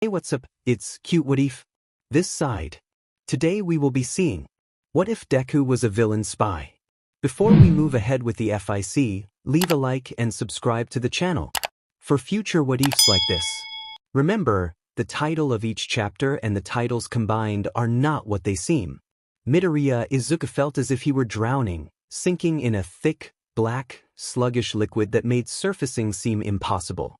Hey, what's up? It's Cute What If? This side. Today we will be seeing what if Deku was a villain spy? Before we move ahead with the FIC, leave a like and subscribe to the channel for future what ifs like this. Remember, the title of each chapter and the titles combined are not what they seem. Midoriya Izuku felt as if he were drowning, sinking in a thick, black, sluggish liquid that made surfacing seem impossible.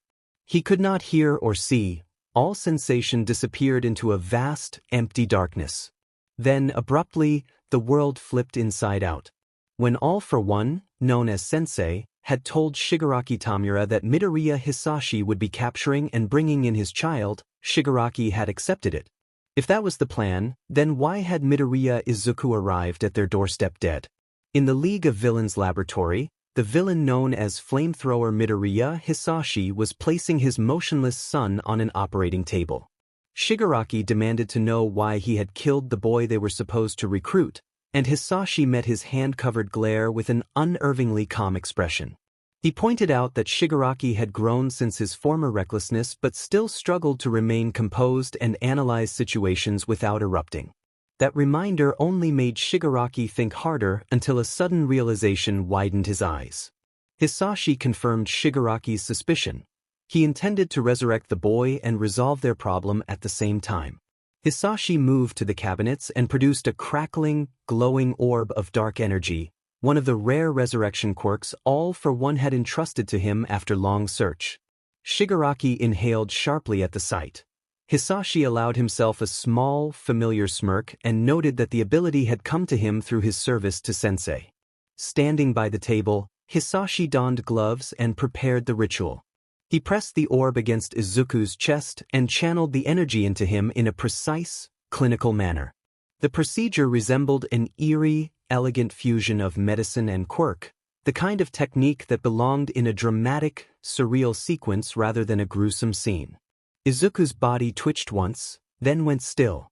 He could not hear or see. All sensation disappeared into a vast, empty darkness. Then, abruptly, the world flipped inside out. When All for One, known as Sensei, had told Shigaraki Tamura that Midoriya Hisashi would be capturing and bringing in his child, Shigaraki had accepted it. If that was the plan, then why had Midoriya Izuku arrived at their doorstep dead? In the League of Villains laboratory, the villain known as Flamethrower Midoriya Hisashi was placing his motionless son on an operating table. Shigaraki demanded to know why he had killed the boy they were supposed to recruit, and Hisashi met his hand-covered glare with an unervingly calm expression. He pointed out that Shigaraki had grown since his former recklessness but still struggled to remain composed and analyze situations without erupting. That reminder only made Shigaraki think harder until a sudden realization widened his eyes. Hisashi confirmed Shigaraki's suspicion. He intended to resurrect the boy and resolve their problem at the same time. Hisashi moved to the cabinets and produced a crackling, glowing orb of dark energy, one of the rare resurrection quirks All for One had entrusted to him after long search. Shigaraki inhaled sharply at the sight. Hisashi allowed himself a small, familiar smirk and noted that the ability had come to him through his service to Sensei. Standing by the table, Hisashi donned gloves and prepared the ritual. He pressed the orb against Izuku's chest and channeled the energy into him in a precise, clinical manner. The procedure resembled an eerie, elegant fusion of medicine and quirk, the kind of technique that belonged in a dramatic, surreal sequence rather than a gruesome scene. Izuku's body twitched once, then went still.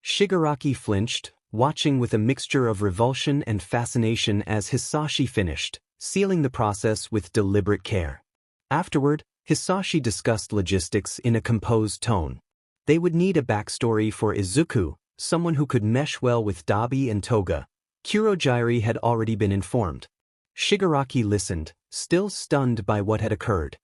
Shigaraki flinched, watching with a mixture of revulsion and fascination as Hisashi finished, sealing the process with deliberate care. Afterward, Hisashi discussed logistics in a composed tone. They would need a backstory for Izuku, someone who could mesh well with Dabi and Toga. Kurogyari had already been informed. Shigaraki listened, still stunned by what had occurred.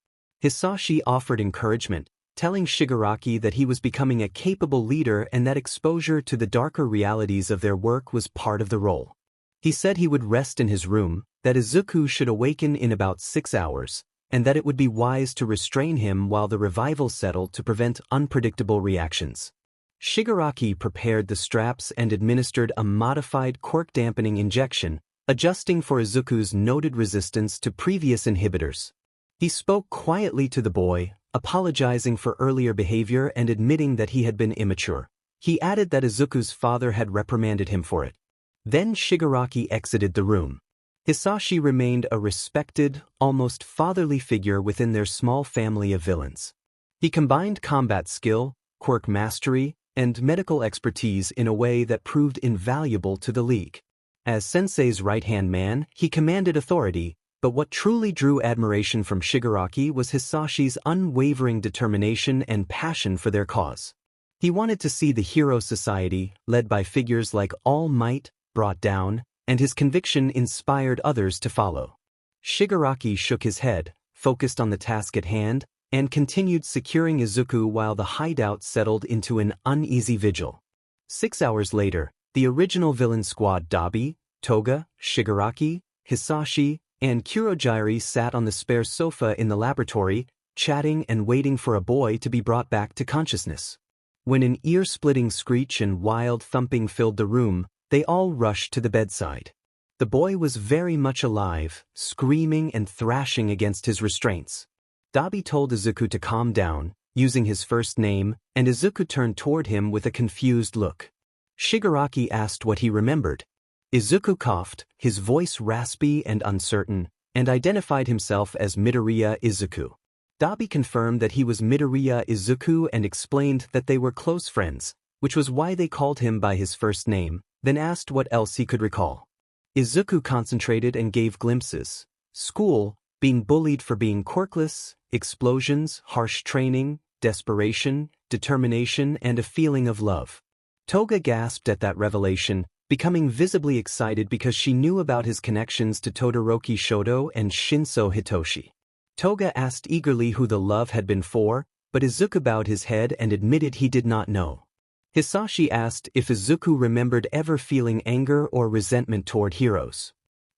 Hisashi offered encouragement, telling Shigaraki that he was becoming a capable leader and that exposure to the darker realities of their work was part of the role. He said he would rest in his room, that Izuku should awaken in about 6 hours, and that it would be wise to restrain him while the revival settled to prevent unpredictable reactions. Shigaraki prepared the straps and administered a modified quirk-dampening injection, adjusting for Izuku's noted resistance to previous inhibitors. He spoke quietly to the boy, apologizing for earlier behavior and admitting that he had been immature. He added that Izuku's father had reprimanded him for it. Then Shigaraki exited the room. Hisashi remained a respected, almost fatherly figure within their small family of villains. He combined combat skill, quirk mastery, and medical expertise in a way that proved invaluable to the League. As Sensei's right-hand man, he commanded authority, but what truly drew admiration from Shigaraki was Hisashi's unwavering determination and passion for their cause. He wanted to see the Hero Society, led by figures like All Might, brought down, and his conviction inspired others to follow. Shigaraki shook his head, focused on the task at hand, and continued securing Izuku while the hideout settled into an uneasy vigil. 6 hours later, the original villain squad Dabi, Toga, Shigaraki, Hisashi, and Kurogyari sat on the spare sofa in the laboratory, chatting and waiting for a boy to be brought back to consciousness. When an ear-splitting screech and wild thumping filled the room, they all rushed to the bedside. The boy was very much alive, screaming and thrashing against his restraints. Dabi told Izuku to calm down, using his first name, and Izuku turned toward him with a confused look. Shigaraki asked what he remembered. Izuku coughed, his voice raspy and uncertain, and identified himself as Midoriya Izuku. Dabi confirmed that he was Midoriya Izuku and explained that they were close friends, which was why they called him by his first name, then asked what else he could recall. Izuku concentrated and gave glimpses. School, being bullied for being quirkless, explosions, harsh training, desperation, determination, and a feeling of love. Toga gasped at that revelation, becoming visibly excited because she knew about his connections to Todoroki Shoto and Shinso Hitoshi. Toga asked eagerly who the love had been for, but Izuku bowed his head and admitted he did not know. Hisashi asked if Izuku remembered ever feeling anger or resentment toward heroes.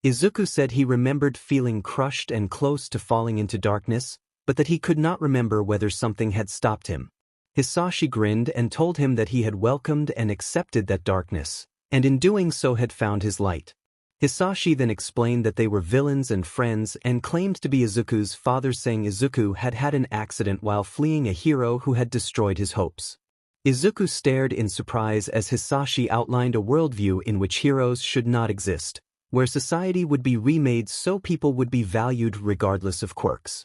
Izuku said he remembered feeling crushed and close to falling into darkness, but that he could not remember whether something had stopped him. Hisashi grinned and told him that he had welcomed and accepted that darkness, and in doing so had found his light. Hisashi then explained that they were villains and friends and claimed to be Izuku's father, saying Izuku had had an accident while fleeing a hero who had destroyed his hopes. Izuku stared in surprise as Hisashi outlined a worldview in which heroes should not exist, where society would be remade so people would be valued regardless of quirks.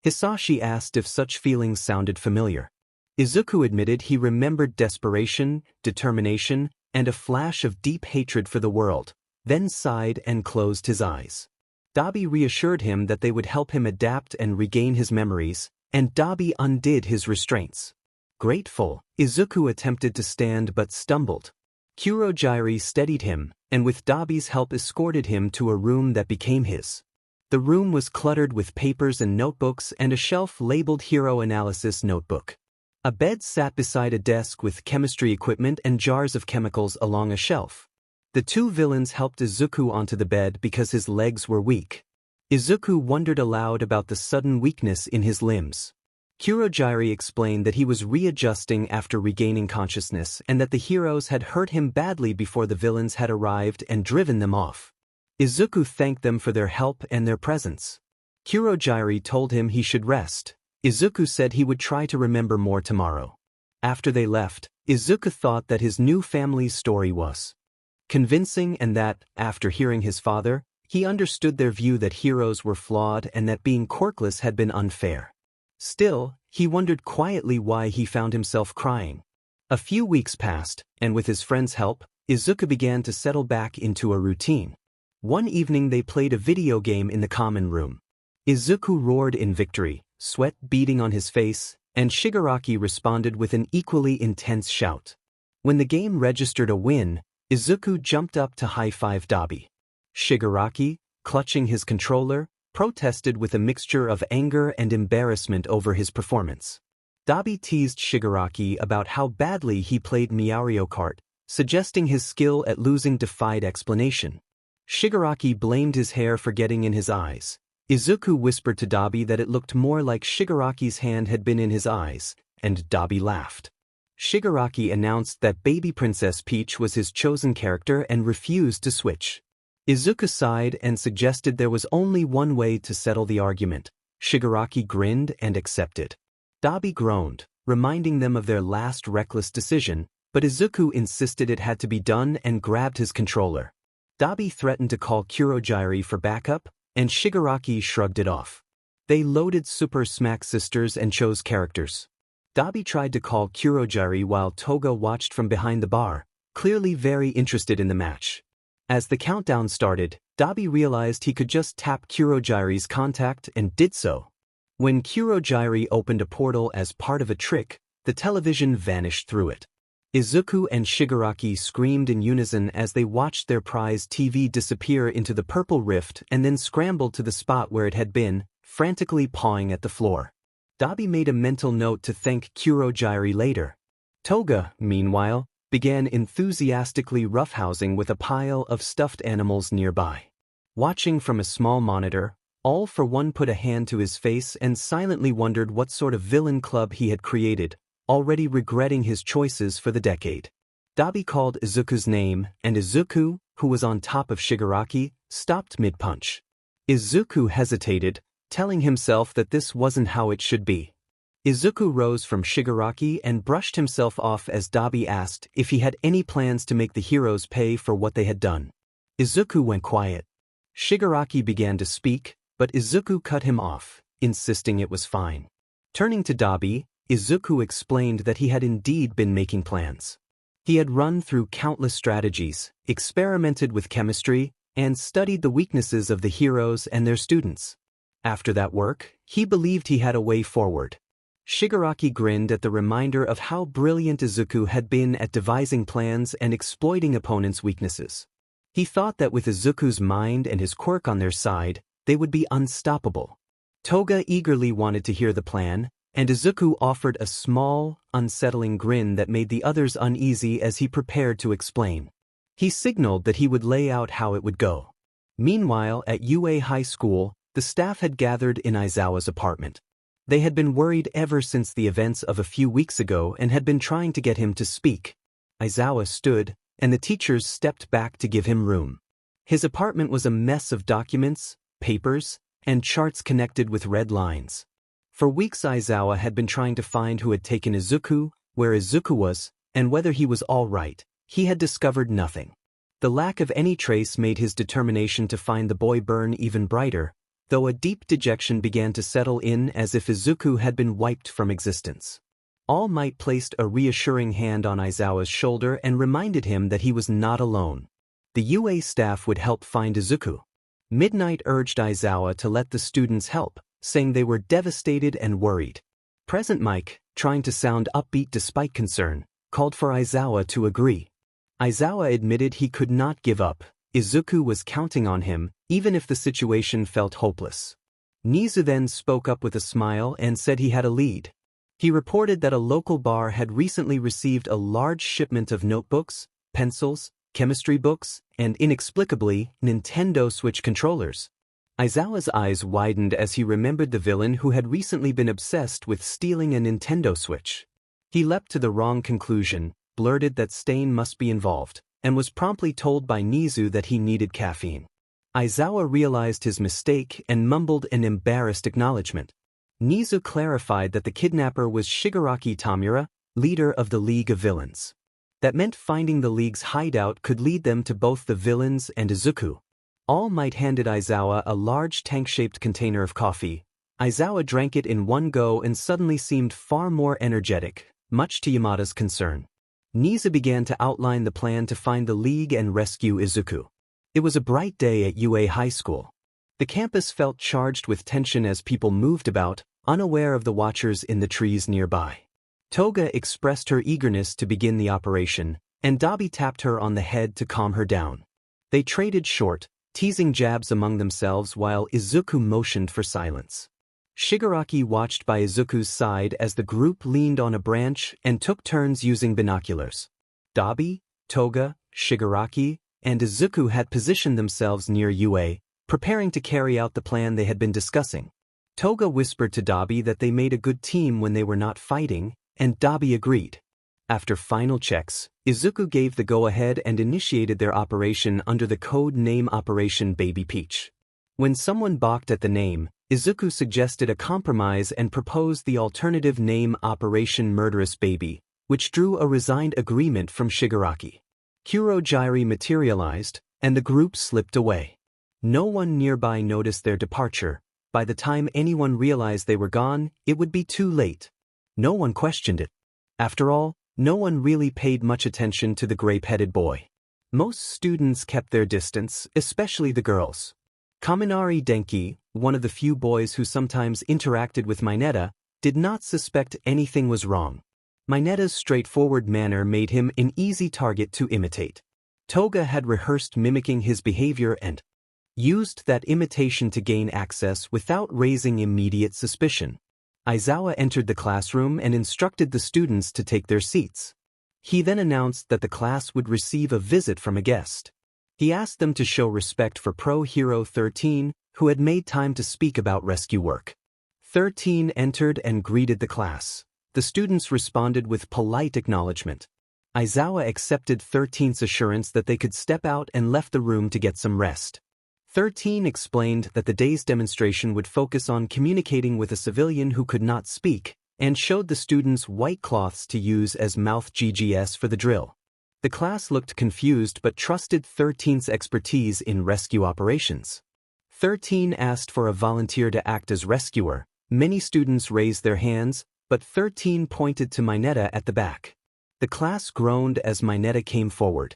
Hisashi asked if such feelings sounded familiar. Izuku admitted he remembered desperation, determination, and a flash of deep hatred for the world, then sighed and closed his eyes. Dabi reassured him that they would help him adapt and regain his memories, and Dabi undid his restraints. Grateful, Izuku attempted to stand but stumbled. Kurojairi steadied him, and with Dabi's help escorted him to a room that became his. The room was cluttered with papers and notebooks and a shelf labeled Hero Analysis Notebook. A bed sat beside a desk with chemistry equipment and jars of chemicals along a shelf. The two villains helped Izuku onto the bed because his legs were weak. Izuku wondered aloud about the sudden weakness in his limbs. Kurojairi explained that he was readjusting after regaining consciousness and that the heroes had hurt him badly before the villains had arrived and driven them off. Izuku thanked them for their help and their presence. Kurojairi told him he should rest. Izuku said he would try to remember more tomorrow. After they left, Izuku thought that his new family's story was convincing and that, after hearing his father, he understood their view that heroes were flawed and that being quirkless had been unfair. Still, he wondered quietly why he found himself crying. A few weeks passed, and with his friend's help, Izuku began to settle back into a routine. One evening they played a video game in the common room. Izuku roared in victory, sweat beading on his face, and Shigaraki responded with an equally intense shout. When the game registered a win, Izuku jumped up to high-five Dabi. Shigaraki, clutching his controller, protested with a mixture of anger and embarrassment over his performance. Dabi teased Shigaraki about how badly he played Mario Kart, suggesting his skill at losing defied explanation. Shigaraki blamed his hair for getting in his eyes. Izuku whispered to Dabi that it looked more like Shigaraki's hand had been in his eyes, and Dabi laughed. Shigaraki announced that Baby Princess Peach was his chosen character and refused to switch. Izuku sighed and suggested there was only one way to settle the argument. Shigaraki grinned and accepted. Dabi groaned, reminding them of their last reckless decision, but Izuku insisted it had to be done and grabbed his controller. Dabi threatened to call Kurojairi for backup, and Shigaraki shrugged it off. They loaded Super Smack Sisters and chose characters. Dabi tried to call Kurojairi while Toga watched from behind the bar, clearly very interested in the match. As the countdown started, Dabi realized he could just tap Kurojairi's contact and did so. When Kurojairi opened a portal as part of a trick, the television vanished through it. Izuku and Shigaraki screamed in unison as they watched their prize TV disappear into the purple rift and then scrambled to the spot where it had been, frantically pawing at the floor. Dabi made a mental note to thank Kurojairi later. Toga, meanwhile, began enthusiastically roughhousing with a pile of stuffed animals nearby. Watching from a small monitor, All for One put a hand to his face and silently wondered what sort of villain club he had created, already regretting his choices for the decade. Dabi called Izuku's name, and Izuku, who was on top of Shigaraki, stopped mid-punch. Izuku hesitated, telling himself that this wasn't how it should be. Izuku rose from Shigaraki and brushed himself off as Dabi asked if he had any plans to make the heroes pay for what they had done. Izuku went quiet. Shigaraki began to speak, but Izuku cut him off, insisting it was fine. Turning to Dabi, Izuku explained that he had indeed been making plans. He had run through countless strategies, experimented with chemistry, and studied the weaknesses of the heroes and their students. After that work, he believed he had a way forward. Shigaraki grinned at the reminder of how brilliant Izuku had been at devising plans and exploiting opponents' weaknesses. He thought that with Izuku's mind and his quirk on their side, they would be unstoppable. Toga eagerly wanted to hear the plan, and Izuku offered a small, unsettling grin that made the others uneasy as he prepared to explain. He signaled that he would lay out how it would go. Meanwhile, at UA High School, the staff had gathered in Aizawa's apartment. They had been worried ever since the events of a few weeks ago and had been trying to get him to speak. Aizawa stood, and the teachers stepped back to give him room. His apartment was a mess of documents, papers, and charts connected with red lines. For weeks Aizawa had been trying to find who had taken Izuku, where Izuku was, and whether he was all right. He had discovered nothing. The lack of any trace made his determination to find the boy burn even brighter, though a deep dejection began to settle in as if Izuku had been wiped from existence. All Might placed a reassuring hand on Aizawa's shoulder and reminded him that he was not alone. The UA staff would help find Izuku. Midnight urged Aizawa to let the students help, saying they were devastated and worried. Present Mike, trying to sound upbeat despite concern, called for Aizawa to agree. Aizawa admitted he could not give up. Izuku was counting on him, even if the situation felt hopeless. Nizu then spoke up with a smile and said he had a lead. He reported that a local bar had recently received a large shipment of notebooks, pencils, chemistry books, and inexplicably, Nintendo Switch controllers. Aizawa's eyes widened as he remembered the villain who had recently been obsessed with stealing a Nintendo Switch. He leapt to the wrong conclusion, blurted that Stain must be involved, and was promptly told by Nizu that he needed caffeine. Aizawa realized his mistake and mumbled an embarrassed acknowledgement. Nizu clarified that the kidnapper was Shigaraki Tamura, leader of the League of Villains. That meant finding the League's hideout could lead them to both the villains and Izuku. All Might handed Aizawa a large tank-shaped container of coffee. Aizawa drank it in one go and suddenly seemed far more energetic, much to Yamada's concern. Nizu began to outline the plan to find the League and rescue Izuku. It was a bright day at UA High School. The campus felt charged with tension as people moved about, unaware of the watchers in the trees nearby. Toga expressed her eagerness to begin the operation, and Dabi tapped her on the head to calm her down. They traded short, teasing jabs among themselves while Izuku motioned for silence. Shigaraki watched by Izuku's side as the group leaned on a branch and took turns using binoculars. Dabi, Toga, Shigaraki, and Izuku had positioned themselves near UA, preparing to carry out the plan they had been discussing. Toga whispered to Dabi that they made a good team when they were not fighting, and Dabi agreed. After final checks, Izuku gave the go-ahead and initiated their operation under the code name Operation Baby Peach. When someone balked at the name, Izuku suggested a compromise and proposed the alternative name Operation Murderous Baby, which drew a resigned agreement from Shigaraki. Kurogyri materialized, and the group slipped away. No one nearby noticed their departure. By the time anyone realized they were gone, it would be too late. No one questioned it. After all, no one really paid much attention to the grape-headed boy. Most students kept their distance, especially the girls. Kaminari Denki, one of the few boys who sometimes interacted with Mineta, did not suspect anything was wrong. Mineta's straightforward manner made him an easy target to imitate. Toga had rehearsed mimicking his behavior and used that imitation to gain access without raising immediate suspicion. Aizawa entered the classroom and instructed the students to take their seats. He then announced that the class would receive a visit from a guest. He asked them to show respect for Pro Hero 13, who had made time to speak about rescue work. 13 entered and greeted the class. The students responded with polite acknowledgement. Aizawa accepted 13's assurance that they could step out and left the room to get some rest. 13 explained that the day's demonstration would focus on communicating with a civilian who could not speak, and showed the students white cloths to use as mouth GGS for the drill. The class looked confused but trusted 13's expertise in rescue operations. 13 asked for a volunteer to act as rescuer. Many students raised their hands, but 13 pointed to Mineta at the back. The class groaned as Mineta came forward.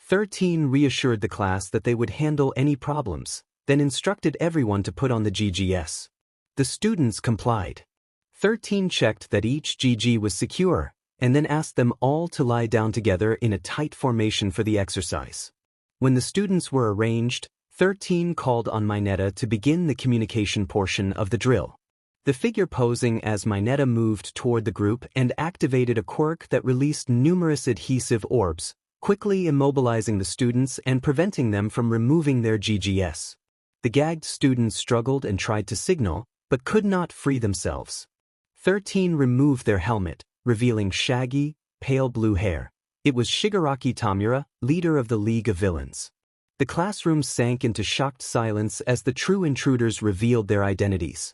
13 reassured the class that they would handle any problems, then instructed everyone to put on the GGS. The students complied. 13 checked that each GG was secure, and then asked them all to lie down together in a tight formation for the exercise. When the students were arranged, 13 called on Mineta to begin the communication portion of the drill. The figure posing as Mineta moved toward the group and activated a quirk that released numerous adhesive orbs, quickly immobilizing the students and preventing them from removing their GGS. The gagged students struggled and tried to signal, but could not free themselves. 13 removed their helmet, revealing shaggy, pale blue hair. It was Shigaraki Tamura, leader of the League of Villains. The classroom sank into shocked silence as the true intruders revealed their identities.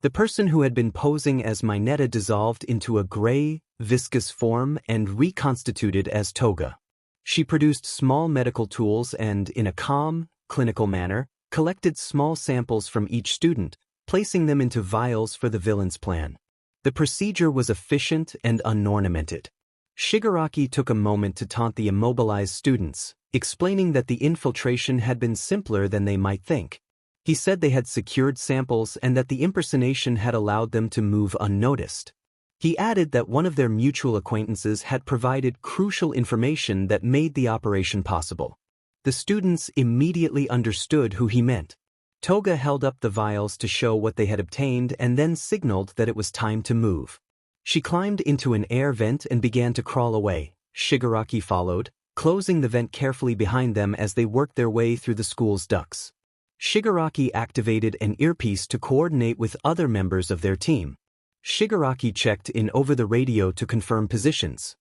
The person who had been posing as Mineta dissolved into a gray, viscous form and reconstituted as Toga. She produced small medical tools and, in a calm, clinical manner, collected small samples from each student, placing them into vials for the villain's plan. The procedure was efficient and unornamented. Shigaraki took a moment to taunt the immobilized students, explaining that the infiltration had been simpler than they might think. He said they had secured samples and that the impersonation had allowed them to move unnoticed. He added that one of their mutual acquaintances had provided crucial information that made the operation possible. The students immediately understood who he meant. Toga held up the vials to show what they had obtained and then signaled that it was time to move. She climbed into an air vent and began to crawl away. Shigaraki followed, closing the vent carefully behind them as they worked their way through the school's ducts. Shigaraki activated an earpiece to coordinate with other members of their team. Shigaraki checked in over the radio to confirm positions.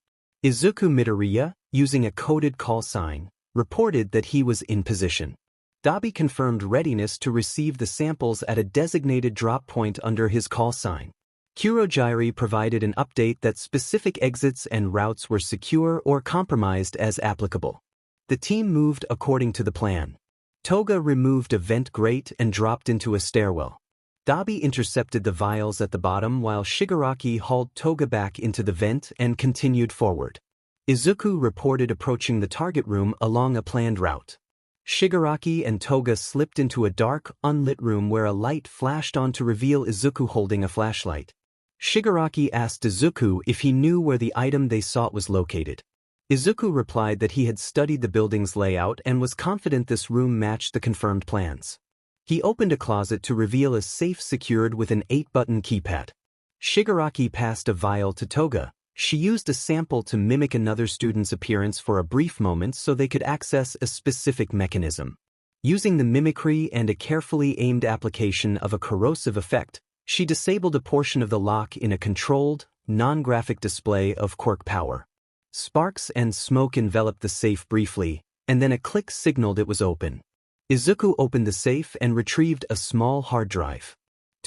Izuku Midoriya, using a coded call sign, reported that he was in position. Dabi confirmed readiness to receive the samples at a designated drop point under his call sign. Kurojairi provided an update that specific exits and routes were secure or compromised as applicable. The team moved according to the plan. Toga removed a vent grate and dropped into a stairwell. Dabi intercepted the vials at the bottom while Shigaraki hauled Toga back into the vent and continued forward. Izuku reported approaching the target room along a planned route. Shigaraki and Toga slipped into a dark, unlit room where a light flashed on to reveal Izuku holding a flashlight. Shigaraki asked Izuku if he knew where the item they sought was located. Izuku replied that he had studied the building's layout and was confident this room matched the confirmed plans. He opened a closet to reveal a safe secured with an 8-button keypad. Shigaraki passed a vial to Toga. She used a sample to mimic another student's appearance for a brief moment so they could access a specific mechanism. Using the mimicry and a carefully aimed application of a corrosive effect, she disabled a portion of the lock in a controlled, non-graphic display of quirk power. Sparks and smoke enveloped the safe briefly, and then a click signaled it was open. Izuku opened the safe and retrieved a small hard drive.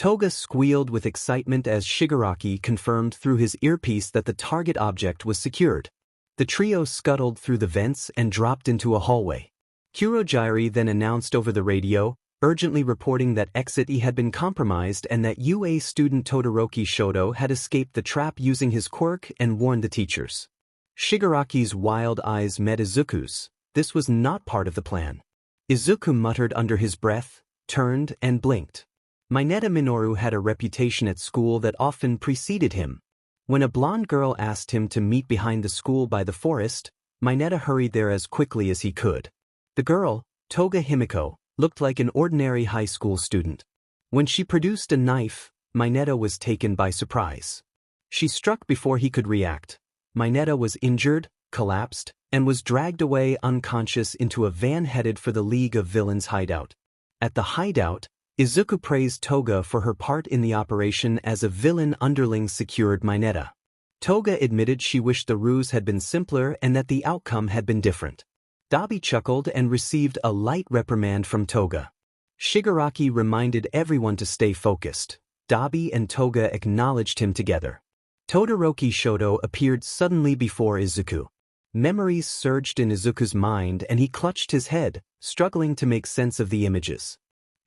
Toga squealed with excitement as Shigaraki confirmed through his earpiece that the target object was secured. The trio scuttled through the vents and dropped into a hallway. Kurojairi then announced over the radio, urgently reporting that Exit E had been compromised and that UA student Todoroki Shoto had escaped the trap using his quirk and warned the teachers. Shigaraki's wild eyes met Izuku's. This was not part of the plan. Izuku muttered under his breath, turned, and blinked. Mineta Minoru had a reputation at school that often preceded him. When a blonde girl asked him to meet behind the school by the forest, Mineta hurried there as quickly as he could. The girl, Toga Himiko, looked like an ordinary high school student. When she produced a knife, Mineta was taken by surprise. She struck before he could react. Mineta was injured, collapsed, and was dragged away unconscious into a van headed for the League of Villains hideout. At the hideout, Izuku praised Toga for her part in the operation as a villain underling secured Mineta. Toga admitted she wished the ruse had been simpler and that the outcome had been different. Dabi chuckled and received a light reprimand from Toga. Shigaraki reminded everyone to stay focused. Dabi and Toga acknowledged him together. Todoroki Shoto appeared suddenly before Izuku. Memories surged in Izuku's mind and he clutched his head, struggling to make sense of the images.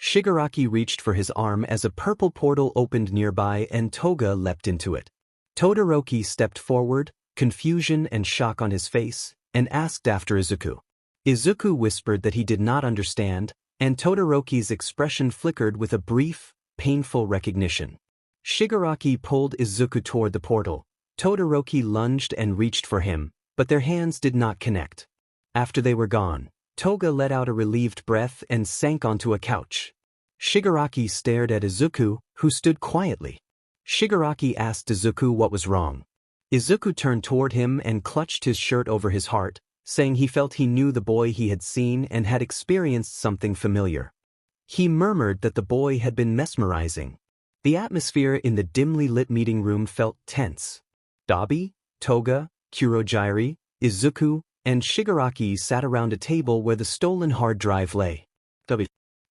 Shigaraki reached for his arm as a purple portal opened nearby and Toga leapt into it. Todoroki stepped forward, confusion and shock on his face, and asked after Izuku. Izuku whispered that he did not understand, and Todoroki's expression flickered with a brief, painful recognition. Shigaraki pulled Izuku toward the portal. Todoroki lunged and reached for him, but their hands did not connect. After they were gone, Toga let out a relieved breath and sank onto a couch. Shigaraki stared at Izuku, who stood quietly. Shigaraki asked Izuku what was wrong. Izuku turned toward him and clutched his shirt over his heart, saying he felt he knew the boy he had seen and had experienced something familiar. He murmured that the boy had been mesmerizing. The atmosphere in the dimly lit meeting room felt tense. Dabi, Toga, Kurogiri, Izuku, and Shigaraki sat around a table where the stolen hard drive lay. Dabi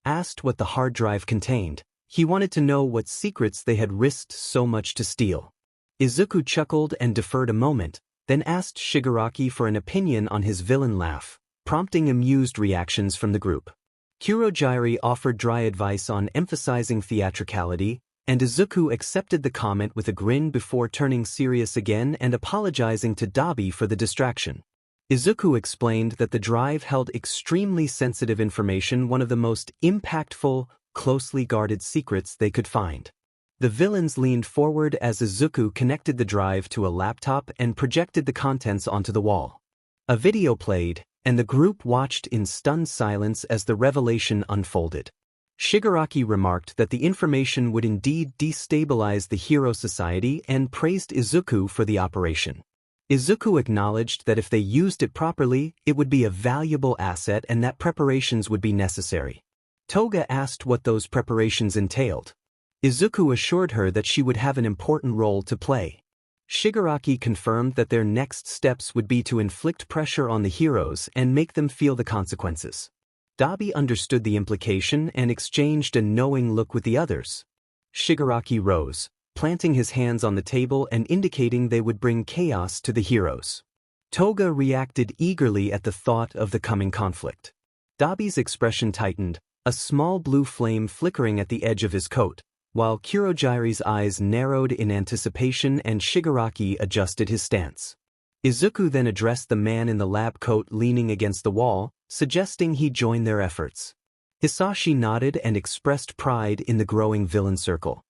asked what the hard drive contained. He wanted to know what secrets they had risked so much to steal. Izuku chuckled and deferred a moment, then asked Shigaraki for an opinion on his villain laugh, prompting amused reactions from the group. Kurogiri offered dry advice on emphasizing theatricality, and Izuku accepted the comment with a grin before turning serious again and apologizing to Dabi for the distraction. Izuku explained that the drive held extremely sensitive information, one of the most impactful, closely guarded secrets they could find. The villains leaned forward as Izuku connected the drive to a laptop and projected the contents onto the wall. A video played, and the group watched in stunned silence as the revelation unfolded. Shigaraki remarked that the information would indeed destabilize the Hero Society and praised Izuku for the operation. Izuku acknowledged that if they used it properly, it would be a valuable asset and that preparations would be necessary. Toga asked what those preparations entailed. Izuku assured her that she would have an important role to play. Shigaraki confirmed that their next steps would be to inflict pressure on the heroes and make them feel the consequences. Dabi understood the implication and exchanged a knowing look with the others. Shigaraki rose, planting his hands on the table and indicating they would bring chaos to the heroes. Toga reacted eagerly at the thought of the coming conflict. Dabi's expression tightened, a small blue flame flickering at the edge of his coat, while Kurogiri's eyes narrowed in anticipation and Shigaraki adjusted his stance. Izuku then addressed the man in the lab coat leaning against the wall, suggesting he join their efforts. Hisashi nodded and expressed pride in the growing villain circle.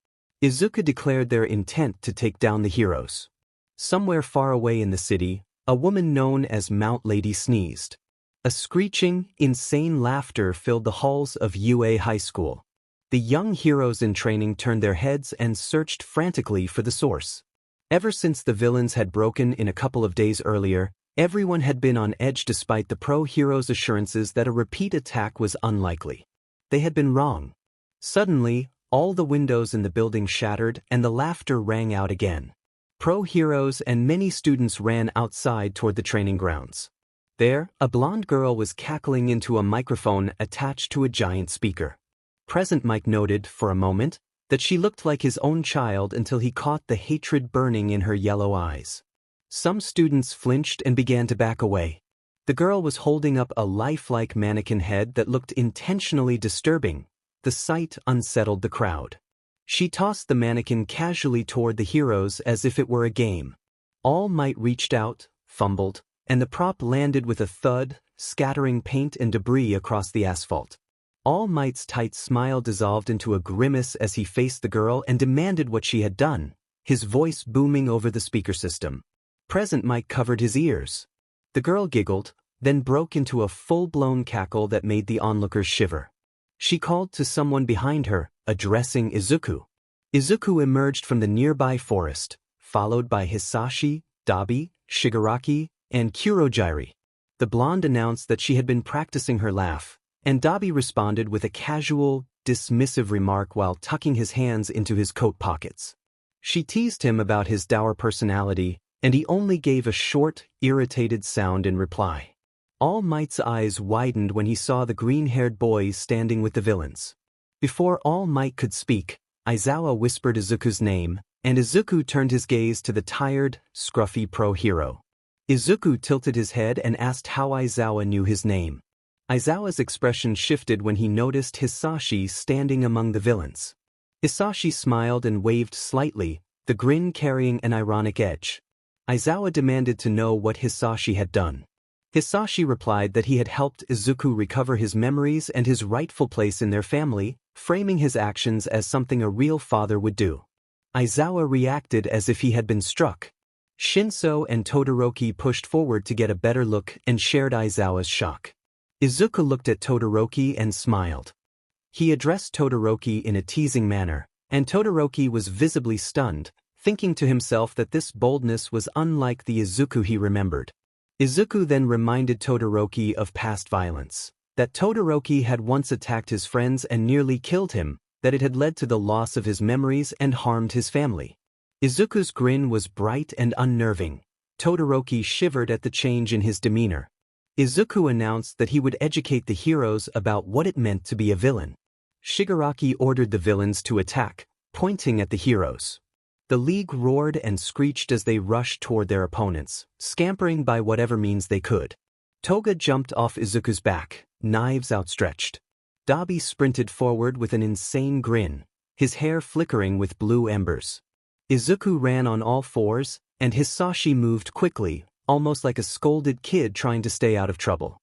Izuku declared their intent to take down the heroes. Somewhere far away in the city, a woman known as Mount Lady sneezed. A screeching, insane laughter filled the halls of UA High School. The young heroes in training turned their heads and searched frantically for the source. Ever since the villains had broken in a couple of days earlier, everyone had been on edge despite the pro-heroes' assurances that a repeat attack was unlikely. They had been wrong. Suddenly, all the windows in the building shattered and the laughter rang out again. Pro-heroes and many students ran outside toward the training grounds. There, a blonde girl was cackling into a microphone attached to a giant speaker. Present Mike noted, for a moment, that she looked like his own child until he caught the hatred burning in her yellow eyes. Some students flinched and began to back away. The girl was holding up a lifelike mannequin head that looked intentionally disturbing. The sight unsettled the crowd. She tossed the mannequin casually toward the heroes as if it were a game. All Might reached out, fumbled, and the prop landed with a thud, scattering paint and debris across the asphalt. All Might's tight smile dissolved into a grimace as he faced the girl and demanded what she had done, his voice booming over the speaker system. Present Mike covered his ears. The girl giggled, then broke into a full-blown cackle that made the onlookers shiver. She called to someone behind her, addressing Izuku. Izuku emerged from the nearby forest, followed by Hisashi, Dabi, Shigaraki, and Kurogiri. The blonde announced that she had been practicing her laugh, and Dabi responded with a casual, dismissive remark while tucking his hands into his coat pockets. She teased him about his dour personality, and he only gave a short, irritated sound in reply. All Might's eyes widened when he saw the green-haired boy standing with the villains. Before All Might could speak, Aizawa whispered Izuku's name, and Izuku turned his gaze to the tired, scruffy pro-hero. Izuku tilted his head and asked how Aizawa knew his name. Aizawa's expression shifted when he noticed Hisashi standing among the villains. Hisashi smiled and waved slightly, the grin carrying an ironic edge. Aizawa demanded to know what Hisashi had done. Hisashi replied that he had helped Izuku recover his memories and his rightful place in their family, framing his actions as something a real father would do. Aizawa reacted as if he had been struck. Shinso and Todoroki pushed forward to get a better look and shared Aizawa's shock. Izuku looked at Todoroki and smiled. He addressed Todoroki in a teasing manner, and Todoroki was visibly stunned, thinking to himself that this boldness was unlike the Izuku he remembered. Izuku then reminded Todoroki of past violence, that Todoroki had once attacked his friends and nearly killed him, that it had led to the loss of his memories and harmed his family. Izuku's grin was bright and unnerving. Todoroki shivered at the change in his demeanor. Izuku announced that he would educate the heroes about what it meant to be a villain. Shigaraki ordered the villains to attack, pointing at the heroes. The League roared and screeched as they rushed toward their opponents, scampering by whatever means they could. Toga jumped off Izuku's back, knives outstretched. Dabi sprinted forward with an insane grin, his hair flickering with blue embers. Izuku ran on all fours, and Hisashi moved quickly, almost like a scolded kid trying to stay out of trouble.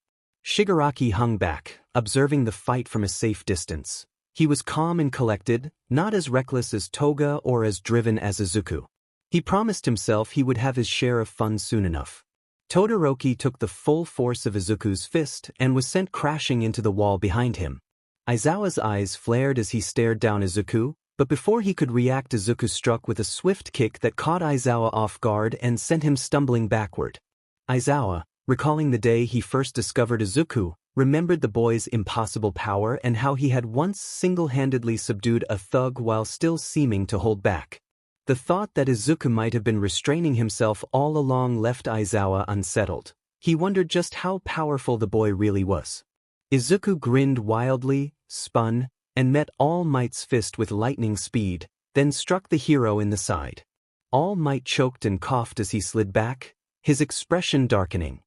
Shigaraki hung back, observing the fight from a safe distance. He was calm and collected, not as reckless as Toga or as driven as Izuku. He promised himself he would have his share of fun soon enough. Todoroki took the full force of Izuku's fist and was sent crashing into the wall behind him. Aizawa's eyes flared as he stared down Izuku, but before he could react, Izuku struck with a swift kick that caught Aizawa off guard and sent him stumbling backward. Aizawa, recalling the day he first discovered Izuku, remembered the boy's impossible power and how he had once single-handedly subdued a thug while still seeming to hold back. The thought that Izuku might have been restraining himself all along left Aizawa unsettled. He wondered just how powerful the boy really was. Izuku grinned wildly, spun, and met All Might's fist with lightning speed, then struck the hero in the side. All Might choked and coughed as he slid back, his expression darkening.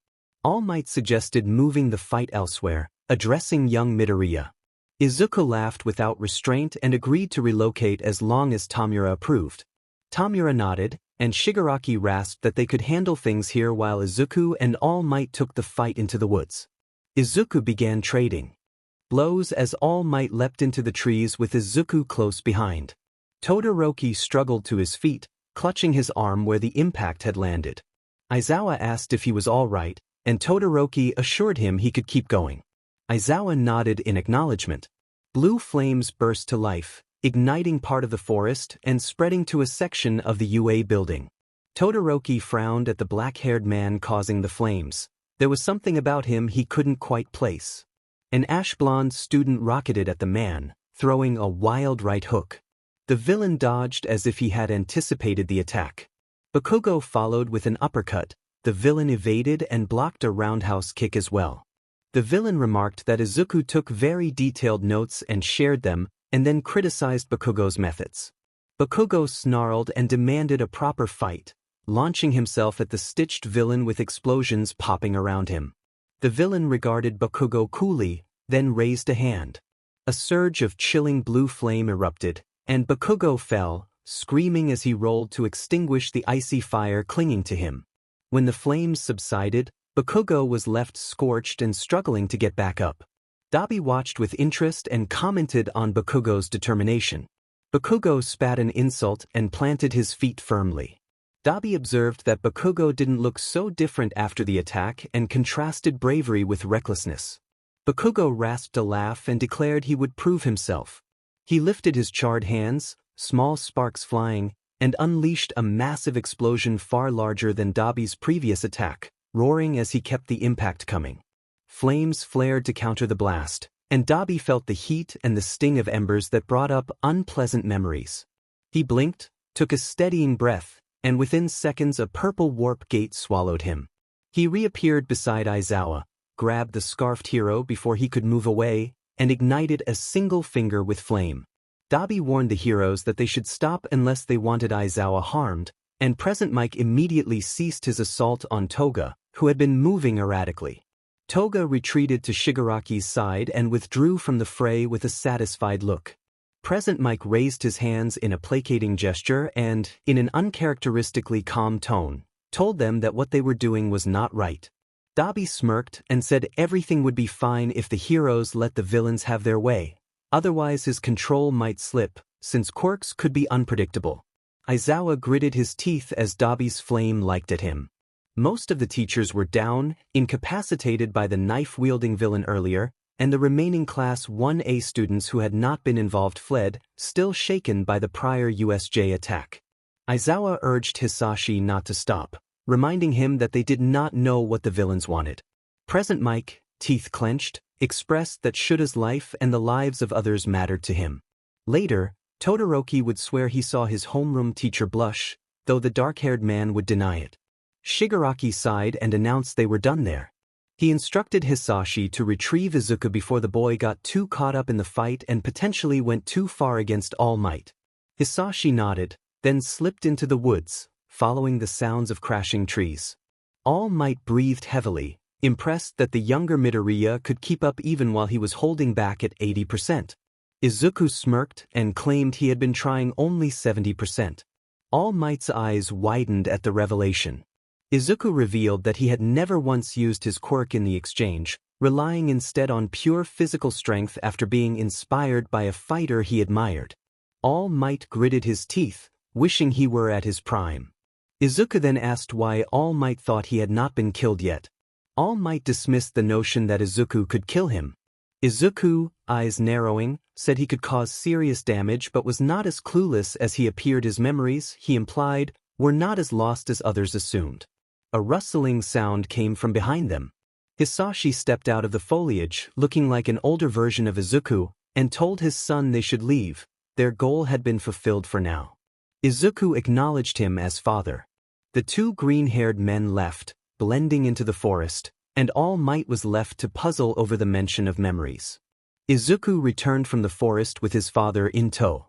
All Might suggested moving the fight elsewhere, addressing young Midoriya. Izuku laughed without restraint and agreed to relocate as long as Tamura approved. Tamura nodded, and Shigaraki rasped that they could handle things here while Izuku and All Might took the fight into the woods. Izuku began trading blows as All Might leapt into the trees with Izuku close behind. Todoroki struggled to his feet, clutching his arm where the impact had landed. Aizawa asked if he was all right, and Todoroki assured him he could keep going. Aizawa nodded in acknowledgement. Blue flames burst to life, igniting part of the forest and spreading to a section of the UA building. Todoroki frowned at the black-haired man causing the flames. There was something about him he couldn't quite place. An ash-blonde student rocketed at the man, throwing a wild right hook. The villain dodged as if he had anticipated the attack. Bakugo followed with an uppercut. The villain evaded and blocked a roundhouse kick as well. The villain remarked that Izuku took very detailed notes and shared them, and then criticized Bakugo's methods. Bakugo snarled and demanded a proper fight, launching himself at the stitched villain with explosions popping around him. The villain regarded Bakugo coolly, then raised a hand. A surge of chilling blue flame erupted, and Bakugo fell, screaming as he rolled to extinguish the icy fire clinging to him. When the flames subsided, Bakugo was left scorched and struggling to get back up. Dabi watched with interest and commented on Bakugo's determination. Bakugo spat an insult and planted his feet firmly. Dabi observed that Bakugo didn't look so different after the attack and contrasted bravery with recklessness. Bakugo rasped a laugh and declared he would prove himself. He lifted his charred hands, small sparks flying, and unleashed a massive explosion far larger than Dabi's previous attack, roaring as he kept the impact coming. Flames flared to counter the blast, and Dabi felt the heat and the sting of embers that brought up unpleasant memories. He blinked, took a steadying breath, and within seconds a purple warp gate swallowed him. He reappeared beside Aizawa, grabbed the scarfed hero before he could move away, and ignited a single finger with flame. Dabi warned the heroes that they should stop unless they wanted Aizawa harmed, and Present Mike immediately ceased his assault on Toga, who had been moving erratically. Toga retreated to Shigaraki's side and withdrew from the fray with a satisfied look. Present Mike raised his hands in a placating gesture and, in an uncharacteristically calm tone, told them that what they were doing was not right. Dabi smirked and said everything would be fine if the heroes let the villains have their way, otherwise his control might slip, since quirks could be unpredictable. Aizawa gritted his teeth as Dabi's flame liked at him. Most of the teachers were down, incapacitated by the knife-wielding villain earlier, and the remaining Class 1A students who had not been involved fled, still shaken by the prior USJ attack. Aizawa urged Hisashi not to stop, reminding him that they did not know what the villains wanted. Present Mike, teeth clenched, expressed that Shuta's life and the lives of others mattered to him. Later, Todoroki would swear he saw his homeroom teacher blush, though the dark-haired man would deny it. Shigaraki sighed and announced they were done there. He instructed Hisashi to retrieve Izuku before the boy got too caught up in the fight and potentially went too far against All Might. Hisashi nodded, then slipped into the woods, following the sounds of crashing trees. All Might breathed heavily, impressed that the younger Midoriya could keep up even while he was holding back at 80%. Izuku smirked and claimed he had been trying only 70%. All Might's eyes widened at the revelation. Izuku revealed that he had never once used his quirk in the exchange, relying instead on pure physical strength after being inspired by a fighter he admired. All Might gritted his teeth, wishing he were at his prime. Izuku then asked why All Might thought he had not been killed yet. All Might dismissed the notion that Izuku could kill him. Izuku, eyes narrowing, said he could cause serious damage but was not as clueless as he appeared. His memories, he implied, were not as lost as others assumed. A rustling sound came from behind them. Hisashi stepped out of the foliage, looking like an older version of Izuku, and told his son they should leave. Their goal had been fulfilled for now. Izuku acknowledged him as father. The two green-haired men left, blending into the forest, and All Might was left to puzzle over the mention of memories. Izuku returned from the forest with his father in tow.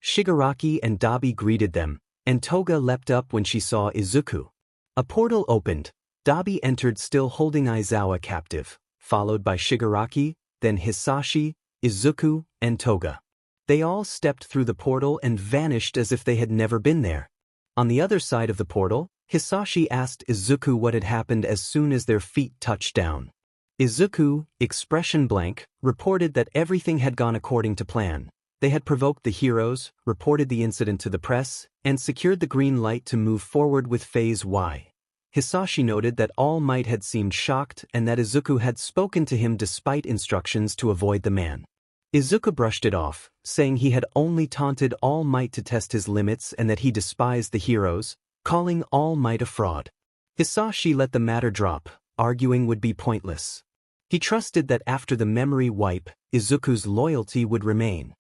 Shigaraki and Dabi greeted them, and Toga leapt up when she saw Izuku. A portal opened. Dabi entered still holding Aizawa captive, followed by Shigaraki, then Hisashi, Izuku, and Toga. They all stepped through the portal and vanished as if they had never been there. On the other side of the portal, Hisashi asked Izuku what had happened as soon as their feet touched down. Izuku, expression blank, reported that everything had gone according to plan. They had provoked the heroes, reported the incident to the press, and secured the green light to move forward with Phase Y. Hisashi noted that All Might had seemed shocked and that Izuku had spoken to him despite instructions to avoid the man. Izuku brushed it off, saying he had only taunted All Might to test his limits and that he despised the heroes, calling All Might a fraud. Hisashi let the matter drop, arguing would be pointless. He trusted that after the memory wipe, Izuku's loyalty would remain.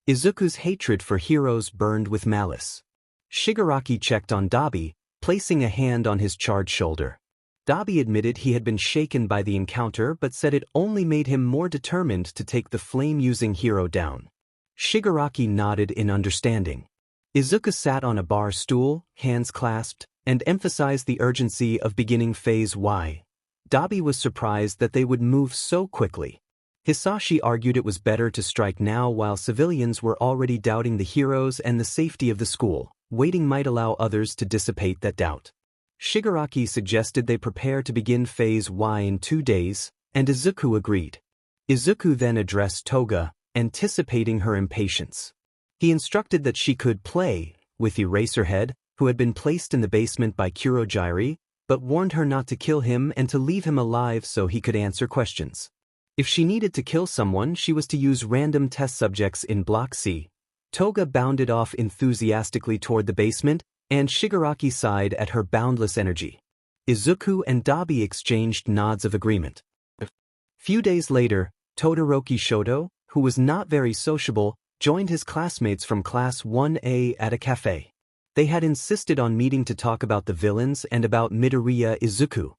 Izuku's hatred for heroes burned with malice. Shigaraki checked on Dabi, placing a hand on his charred shoulder. Dabi admitted he had been shaken by the encounter but said it only made him more determined to take the flame-using hero down. Shigaraki nodded in understanding. Izuku sat on a bar stool, hands clasped, and emphasized the urgency of beginning Phase Y. Dabi was surprised that they would move so quickly. Hisashi argued it was better to strike now while civilians were already doubting the heroes and the safety of the school. Waiting might allow others to dissipate that doubt. Shigaraki suggested they prepare to begin Phase Y in 2 days, and Izuku agreed. Izuku then addressed Toga, anticipating her impatience. He instructed that she could play with Eraserhead, who had been placed in the basement by Kurojiiri, but warned her not to kill him and to leave him alive so he could answer questions. If she needed to kill someone, she was to use random test subjects in Block C. Toga bounded off enthusiastically toward the basement, and Shigaraki sighed at her boundless energy. Izuku and Dabi exchanged nods of agreement. Few days later, Todoroki Shoto, who was not very sociable, joined his classmates from Class 1A at a cafe. They had insisted on meeting to talk about the villains and about Midoriya Izuku.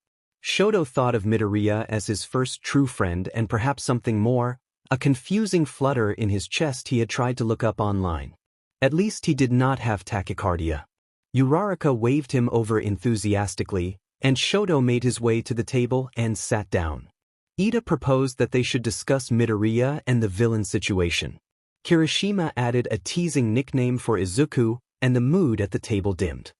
Shoto thought of Midoriya as his first true friend and perhaps something more, a confusing flutter in his chest he had tried to look up online. At least he did not have tachycardia. Uraraka waved him over enthusiastically, and Shoto made his way to the table and sat down. Ida proposed that they should discuss Midoriya and the villain situation. Kirishima added a teasing nickname for Izuku, and the mood at the table dimmed.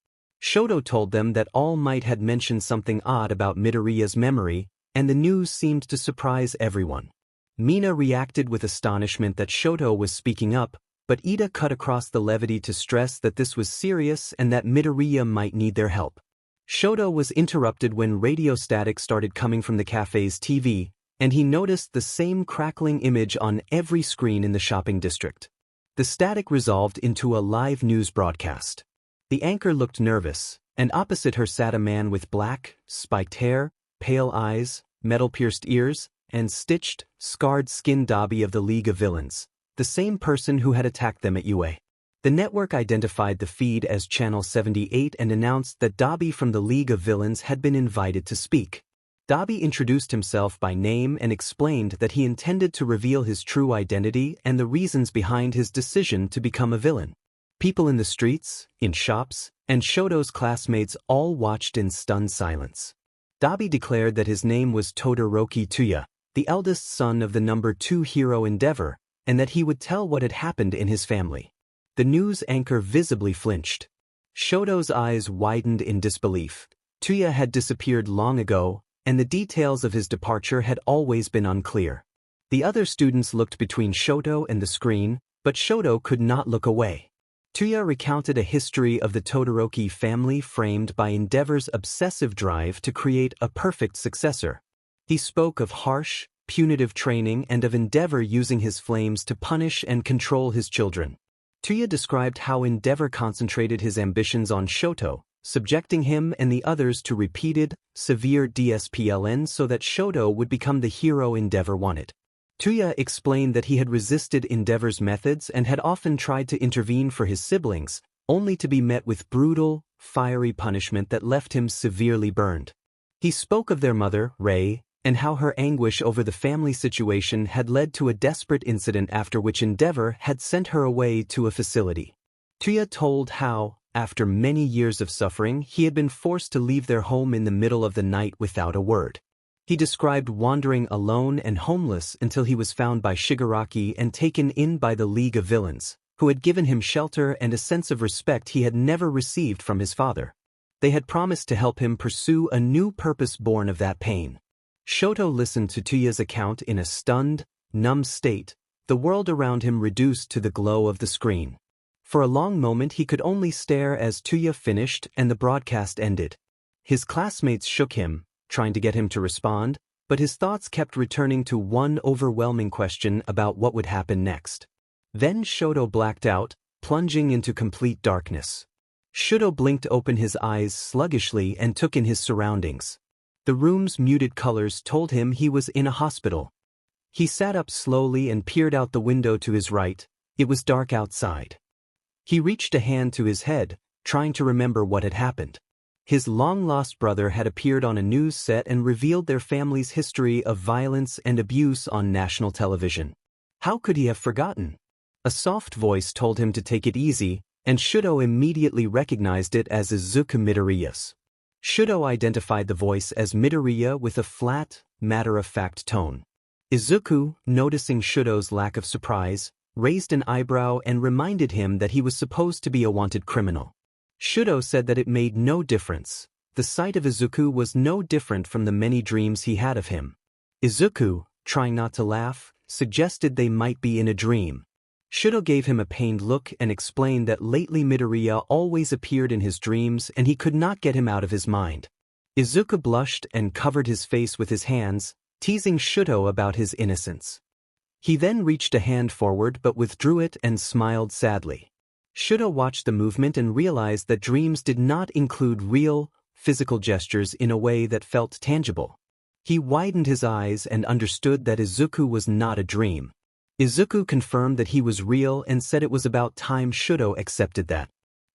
Shoto told them that All Might had mentioned something odd about Midoriya's memory, and the news seemed to surprise everyone. Mina reacted with astonishment that Shoto was speaking up, But Ida cut across the levity to stress that this was serious and that Midoriya might need their help. Shoto was interrupted when radio static started coming from the cafe's TV, and he noticed the same crackling image on every screen in the shopping district. The static resolved into a live news broadcast. The anchor looked nervous, and opposite her sat a man with black, spiked hair, pale eyes, metal-pierced ears, and stitched, scarred skin. Dabi of the League of Villains, the same person who had attacked them at UA. The network identified the feed as Channel 78 and announced that Dabi from the League of Villains had been invited to speak. Dabi introduced himself by name and explained that he intended to reveal his true identity and the reasons behind his decision to become a villain. People in the streets, in shops, and Shoto's classmates all watched in stunned silence. Dabi declared that his name was Todoroki Tuya, the eldest son of the number 2 hero Endeavor, and that he would tell what had happened in his family. The news anchor visibly flinched. Shoto's eyes widened in disbelief. Tuya had disappeared long ago, and the details of his departure had always been unclear. The other students looked between Shoto and the screen, but Shoto could not look away. Tuya recounted a history of the Todoroki family framed by Endeavor's obsessive drive to create a perfect successor. He spoke of harsh, punitive training and of Endeavor using his flames to punish and control his children. Tuya described how Endeavor concentrated his ambitions on Shoto, subjecting him and the others to repeated, severe DSPLN so that Shoto would become the hero Endeavor wanted. Tuya explained that he had resisted Endeavor's methods and had often tried to intervene for his siblings, only to be met with brutal, fiery punishment that left him severely burned. He spoke of their mother, Rei, and how her anguish over the family situation had led to a desperate incident after which Endeavor had sent her away to a facility. Tuya told how, after many years of suffering, he had been forced to leave their home in the middle of the night without a word. He described wandering alone and homeless until he was found by Shigaraki and taken in by the League of Villains, who had given him shelter and a sense of respect he had never received from his father. They had promised to help him pursue a new purpose born of that pain. Shoto listened to Tuya's account in a stunned, numb state, the world around him reduced to the glow of the screen. For a long moment he could only stare as Tuya finished and the broadcast ended. His classmates shook him, trying to get him to respond, but his thoughts kept returning to one overwhelming question about what would happen next. Then Shoto blacked out, plunging into complete darkness. Shoto blinked open his eyes sluggishly and took in his surroundings. The room's muted colors told him he was in a hospital. He sat up slowly and peered out the window to his right. It was dark outside. He reached a hand to his head, trying to remember what had happened. His long-lost brother had appeared on a news set and revealed their family's history of violence and abuse on national television. How could he have forgotten? A soft voice told him to take it easy, and Shoto immediately recognized it as Izuku Midoriya's. Shoto identified the voice as Midoriya with a flat, matter-of-fact tone. Izuku, noticing Shoto's lack of surprise, raised an eyebrow and reminded him that he was supposed to be a wanted criminal. Shoto said that it made no difference. The sight of Izuku was no different from the many dreams he had of him. Izuku, trying not to laugh, suggested they might be in a dream. Shoto gave him a pained look and explained that lately Midoriya always appeared in his dreams and he could not get him out of his mind. Izuku blushed and covered his face with his hands, teasing Shoto about his innocence. He then reached a hand forward but withdrew it and smiled sadly. Shoto watched the movement and realized that dreams did not include real, physical gestures in a way that felt tangible. He widened his eyes and understood that Izuku was not a dream. Izuku confirmed that he was real and said it was about time Shoto accepted that.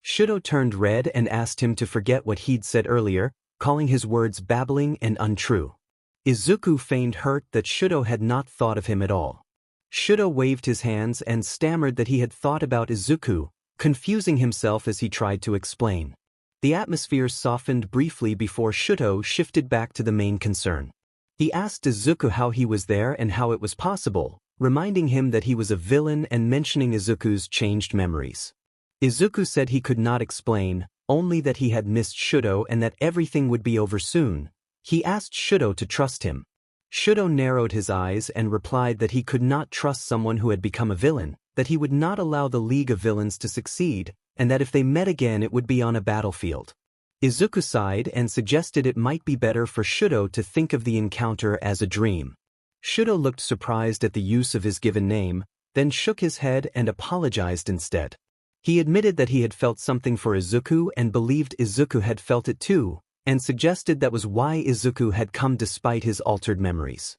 Shoto turned red and asked him to forget what he'd said earlier, calling his words babbling and untrue. Izuku feigned hurt that Shoto had not thought of him at all. Shoto waved his hands and stammered that he had thought about Izuku, confusing himself as he tried to explain. The atmosphere softened briefly before Shoto shifted back to the main concern. He asked Izuku how he was there and how it was possible, reminding him that he was a villain and mentioning Izuku's changed memories. Izuku said he could not explain, only that he had missed Shoto and that everything would be over soon. He asked Shoto to trust him. Shoto narrowed his eyes and replied that he could not trust someone who had become a villain, that he would not allow the League of Villains to succeed, and that if they met again it would be on a battlefield. Izuku sighed and suggested it might be better for Shudo to think of the encounter as a dream. Shudo looked surprised at the use of his given name, then shook his head and apologized instead. He admitted that he had felt something for Izuku and believed Izuku had felt it too, and suggested that was why Izuku had come despite his altered memories.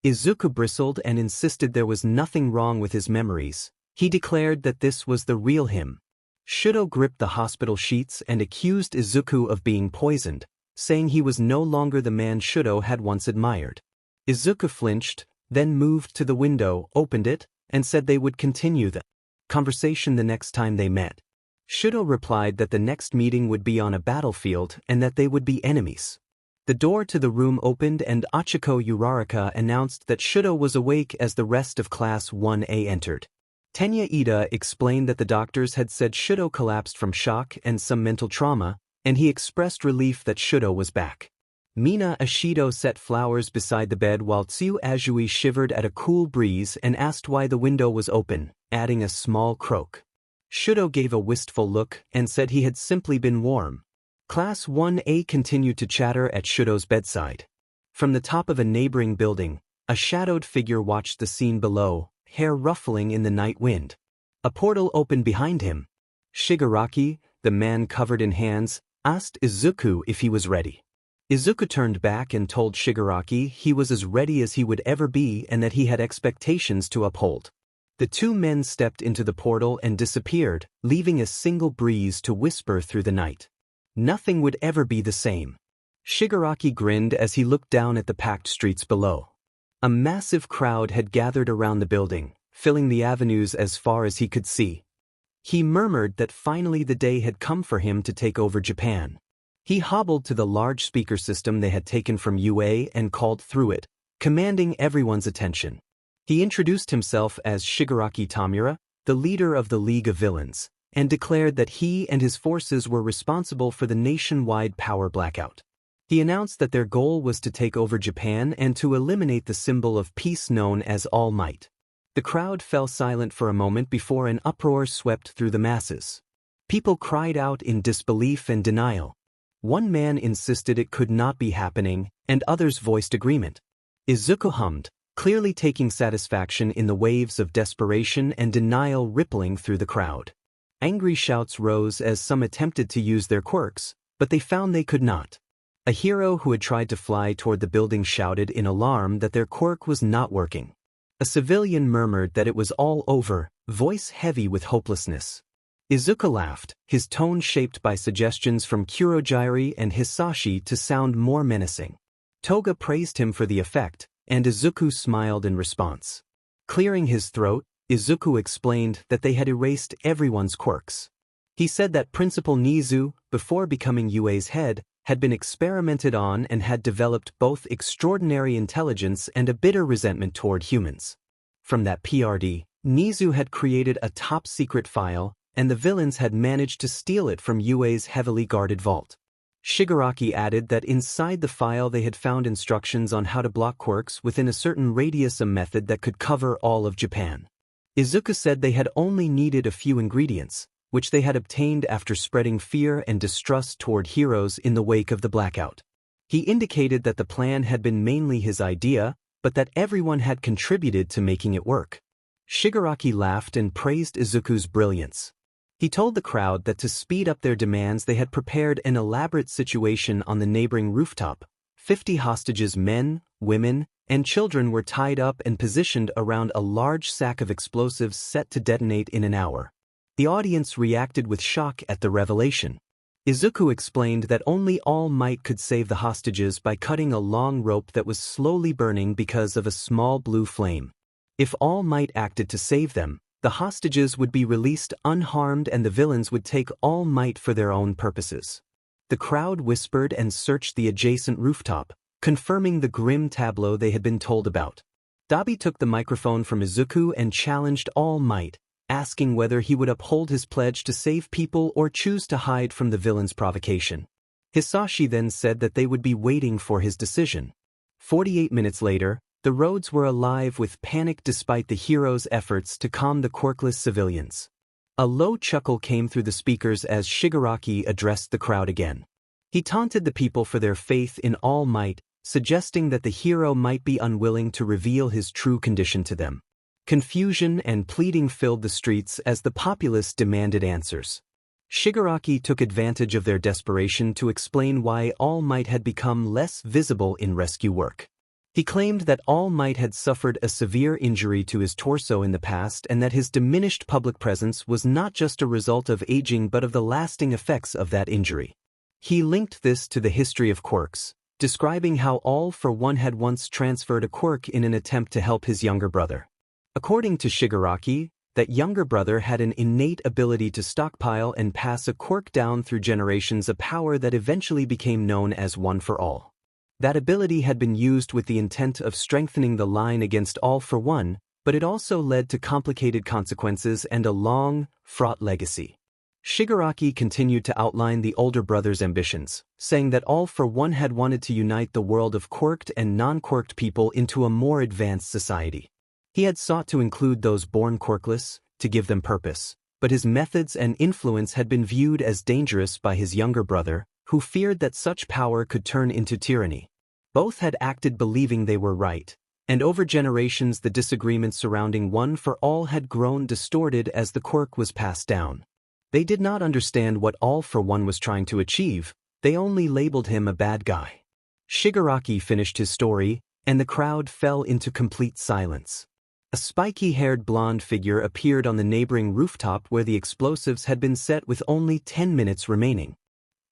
Izuku bristled and insisted there was nothing wrong with his memories. He declared that this was the real him. Shudo gripped the hospital sheets and accused Izuku of being poisoned, saying he was no longer the man Shudo had once admired. Izuku flinched, then moved to the window, opened it, and said they would continue the conversation the next time they met. Shudo replied that the next meeting would be on a battlefield and that they would be enemies. The door to the room opened and Achiko Uraraka announced that Shudo was awake as the rest of Class 1A entered. Tenya Ida explained that the doctors had said Shudo collapsed from shock and some mental trauma, and he expressed relief that Shudo was back. Mina Ashido set flowers beside the bed while Tsuyu Azui shivered at a cool breeze and asked why the window was open, adding a small croak. Shudo gave a wistful look and said he had simply been warm. Class 1A continued to chatter at Shudo's bedside. From the top of a neighboring building, a shadowed figure watched the scene below, hair ruffling in the night wind. A portal opened behind him. Shigaraki, the man covered in hands, asked Izuku if he was ready. Izuku turned back and told Shigaraki he was as ready as he would ever be and that he had expectations to uphold. The two men stepped into the portal and disappeared, leaving a single breeze to whisper through the night. Nothing would ever be the same. Shigaraki grinned as he looked down at the packed streets below. A massive crowd had gathered around the building, filling the avenues as far as he could see. He murmured that finally the day had come for him to take over Japan. He hobbled to the large speaker system they had taken from UA and called through it, commanding everyone's attention. He introduced himself as Shigaraki Tamura, the leader of the League of Villains, and declared that he and his forces were responsible for the nationwide power blackout. He announced that their goal was to take over Japan and to eliminate the symbol of peace known as All Might. The crowd fell silent for a moment before an uproar swept through the masses. People cried out in disbelief and denial. One man insisted it could not be happening, and others voiced agreement. Izuku hummed, clearly taking satisfaction in the waves of desperation and denial rippling through the crowd. Angry shouts rose as some attempted to use their quirks, but they found they could not. A hero who had tried to fly toward the building shouted in alarm that their quirk was not working. A civilian murmured that it was all over, voice heavy with hopelessness. Izuku laughed, his tone shaped by suggestions from Kurogiri and Hisashi to sound more menacing. Toga praised him for the effect, and Izuku smiled in response. Clearing his throat, Izuku explained that they had erased everyone's quirks. He said that Principal Nizu, before becoming UA's head, had been experimented on and had developed both extraordinary intelligence and a bitter resentment toward humans. From that PRD, Nizu had created a top-secret file, and the villains had managed to steal it from UA's heavily guarded vault. Shigaraki added that inside the file they had found instructions on how to block quirks within a certain radius, a method that could cover all of Japan. Izuku said they had only needed a few ingredients, which they had obtained after spreading fear and distrust toward heroes in the wake of the blackout. He indicated that the plan had been mainly his idea, but that everyone had contributed to making it work. Shigaraki laughed and praised Izuku's brilliance. He told the crowd that to speed up their demands they had prepared an elaborate situation on the neighboring rooftop. 50 hostages, men, women, and children were tied up and positioned around a large sack of explosives set to detonate in an hour. The audience reacted with shock at the revelation. Izuku explained that only All Might could save the hostages by cutting a long rope that was slowly burning because of a small blue flame. If All Might acted to save them, the hostages would be released unharmed and the villains would take All Might for their own purposes. The crowd whispered and searched the adjacent rooftop, confirming the grim tableau they had been told about. Dabi took the microphone from Izuku and challenged All Might, asking whether he would uphold his pledge to save people or choose to hide from the villain's provocation. Hisashi then said that they would be waiting for his decision. 48 minutes later, The roads were alive with panic despite the hero's efforts to calm the quirkless civilians. A low chuckle came through the speakers as Shigaraki addressed the crowd again. He taunted the people for their faith in All Might, suggesting that the hero might be unwilling to reveal his true condition to them. Confusion and pleading filled the streets as the populace demanded answers. Shigaraki took advantage of their desperation to explain why All Might had become less visible in rescue work. He claimed that All Might had suffered a severe injury to his torso in the past and that his diminished public presence was not just a result of aging but of the lasting effects of that injury. He linked this to the history of quirks, describing how All for One had once transferred a quirk in an attempt to help his younger brother. According to Shigaraki, that younger brother had an innate ability to stockpile and pass a quirk down through generations, a power that eventually became known as One for All. That ability had been used with the intent of strengthening the line against All for One, but it also led to complicated consequences and a long, fraught legacy. Shigaraki continued to outline the older brother's ambitions, saying that All for One had wanted to unite the world of quirked and non-quirked people into a more advanced society. He had sought to include those born quirkless, to give them purpose, but his methods and influence had been viewed as dangerous by his younger brother, who feared that such power could turn into tyranny. Both had acted believing they were right, and over generations the disagreements surrounding One for All had grown distorted as the quirk was passed down. They did not understand what All for One was trying to achieve, they only labeled him a bad guy. Shigaraki finished his story, and the crowd fell into complete silence. A spiky-haired blonde figure appeared on the neighboring rooftop where the explosives had been set with only 10 minutes remaining.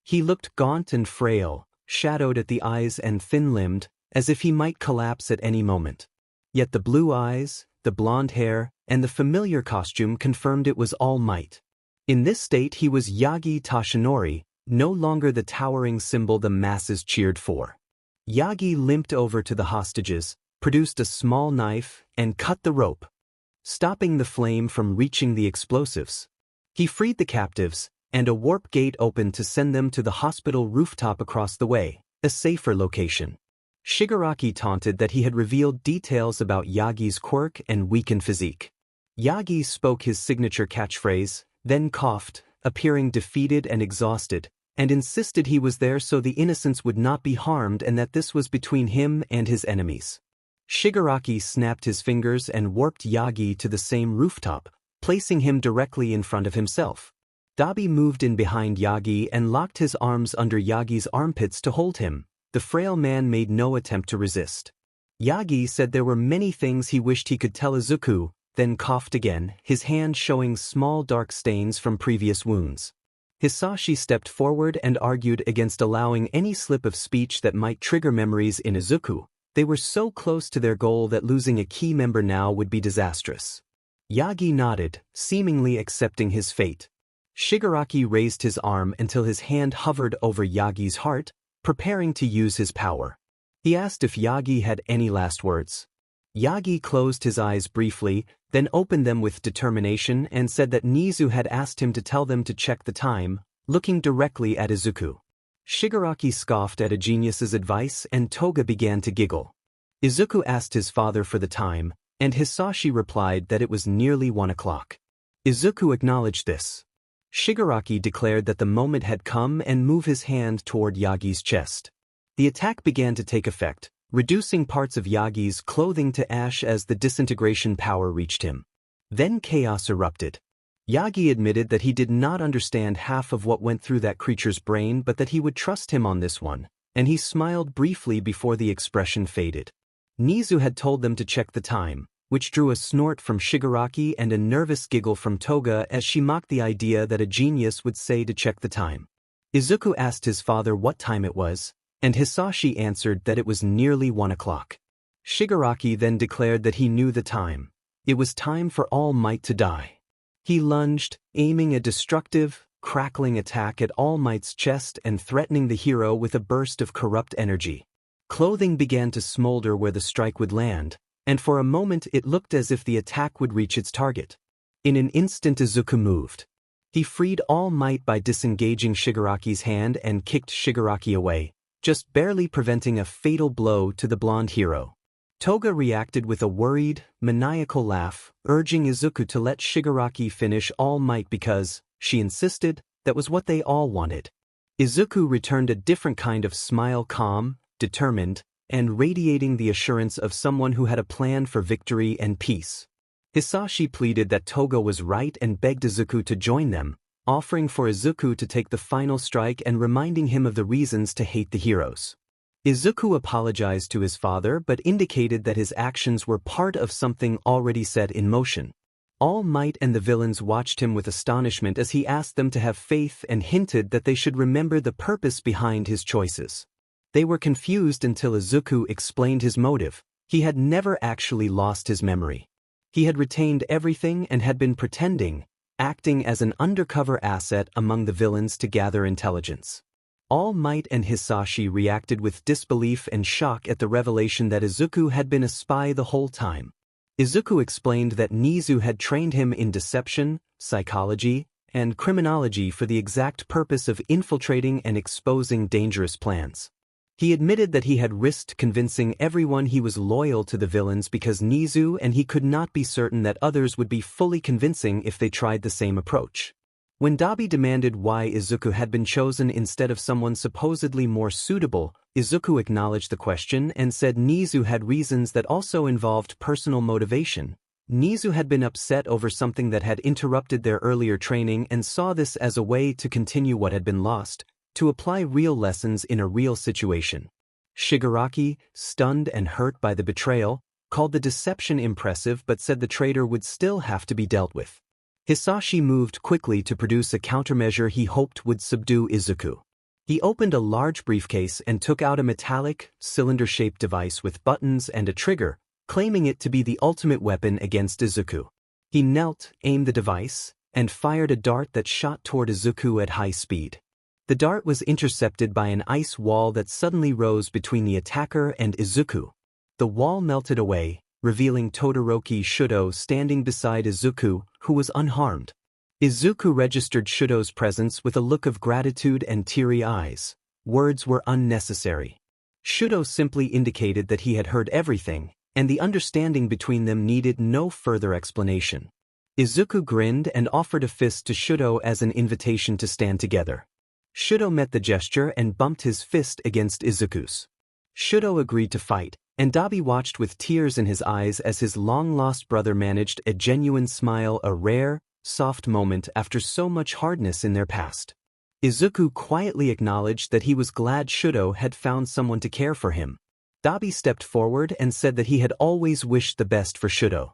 He looked gaunt and frail, shadowed at the eyes and thin-limbed, as if he might collapse at any moment. Yet the blue eyes, the blonde hair, and the familiar costume confirmed it was All Might. In this state he was Yagi Tashinori, no longer the towering symbol the masses cheered for. Yagi limped over to the hostages, produced a small knife, and cut the rope, stopping the flame from reaching the explosives. He freed the captives, and a warp gate opened to send them to the hospital rooftop across the way, a safer location. Shigaraki taunted that he had revealed details about Yagi's quirk and weakened physique. Yagi spoke his signature catchphrase, then coughed, appearing defeated and exhausted, and insisted he was there so the innocents would not be harmed and that this was between him and his enemies. Shigaraki snapped his fingers and warped Yagi to the same rooftop, placing him directly in front of himself. Dabi moved in behind Yagi and locked his arms under Yagi's armpits to hold him. The frail man made no attempt to resist. Yagi said there were many things he wished he could tell Izuku, then coughed again, his hand showing small dark stains from previous wounds. Hisashi stepped forward and argued against allowing any slip of speech that might trigger memories in Izuku. They were so close to their goal that losing a key member now would be disastrous. Yagi nodded, seemingly accepting his fate. Shigaraki raised his arm until his hand hovered over Yagi's heart, preparing to use his power. He asked if Yagi had any last words. Yagi closed his eyes briefly, then opened them with determination and said that Nizu had asked him to tell them to check the time, looking directly at Izuku. Shigaraki scoffed at a genius's advice and Toga began to giggle. Izuku asked his father for the time, and Hisashi replied that it was nearly 1 o'clock. Izuku acknowledged this. Shigaraki declared that the moment had come and moved his hand toward Yagi's chest. The attack began to take effect, reducing parts of Yagi's clothing to ash as the disintegration power reached him. Then chaos erupted. Yagi admitted that he did not understand half of what went through that creature's brain but that he would trust him on this one, and he smiled briefly before the expression faded. Nizu had told them to check the time, which drew a snort from Shigaraki and a nervous giggle from Toga as she mocked the idea that a genius would say to check the time. Izuku asked his father what time it was, and Hisashi answered that it was nearly 1 o'clock. Shigaraki then declared that he knew the time. It was time for All Might to die. He lunged, aiming a destructive, crackling attack at All Might's chest and threatening the hero with a burst of corrupt energy. Clothing began to smolder where the strike would land, and for a moment it looked as if the attack would reach its target. In an instant Izuku moved. He freed All Might by disengaging Shigaraki's hand and kicked Shigaraki away, just barely preventing a fatal blow to the blonde hero. Toga reacted with a worried, maniacal laugh, urging Izuku to let Shigaraki finish All Might because, she insisted, that was what they all wanted. Izuku returned a different kind of smile, calm, determined, and radiating the assurance of someone who had a plan for victory and peace. Hisashi pleaded that Toga was right and begged Izuku to join them, offering for Izuku to take the final strike and reminding him of the reasons to hate the heroes. Izuku apologized to his father but indicated that his actions were part of something already set in motion. All Might and the villains watched him with astonishment as he asked them to have faith and hinted that they should remember the purpose behind his choices. They were confused until Izuku explained his motive. He had never actually lost his memory. He had retained everything and had been pretending, acting as an undercover asset among the villains to gather intelligence. All Might and Hisashi reacted with disbelief and shock at the revelation that Izuku had been a spy the whole time. Izuku explained that Nizu had trained him in deception, psychology, and criminology for the exact purpose of infiltrating and exposing dangerous plans. He admitted that he had risked convincing everyone he was loyal to the villains because Nizu and he could not be certain that others would be fully convincing if they tried the same approach. When Dabi demanded why Izuku had been chosen instead of someone supposedly more suitable, Izuku acknowledged the question and said Nizu had reasons that also involved personal motivation. Nizu had been upset over something that had interrupted their earlier training and saw this as a way to continue what had been lost, to apply real lessons in a real situation. Shigaraki, stunned and hurt by the betrayal, called the deception impressive but said the traitor would still have to be dealt with. Hisashi moved quickly to produce a countermeasure he hoped would subdue Izuku. He opened a large briefcase and took out a metallic, cylinder-shaped device with buttons and a trigger, claiming it to be the ultimate weapon against Izuku. He knelt, aimed the device, and fired a dart that shot toward Izuku at high speed. The dart was intercepted by an ice wall that suddenly rose between the attacker and Izuku. The wall melted away, revealing Todoroki Shudo standing beside Izuku, who was unharmed. Izuku registered Shudo's presence with a look of gratitude and teary eyes. Words were unnecessary. Shudo simply indicated that he had heard everything, and the understanding between them needed no further explanation. Izuku grinned and offered a fist to Shudo as an invitation to stand together. Shudo met the gesture and bumped his fist against Izuku's. Shudo agreed to fight, and Dabi watched with tears in his eyes as his long-lost brother managed a genuine smile, a rare, soft moment after so much hardness in their past. Izuku quietly acknowledged that he was glad Shudo had found someone to care for him. Dabi stepped forward and said that he had always wished the best for Shudo.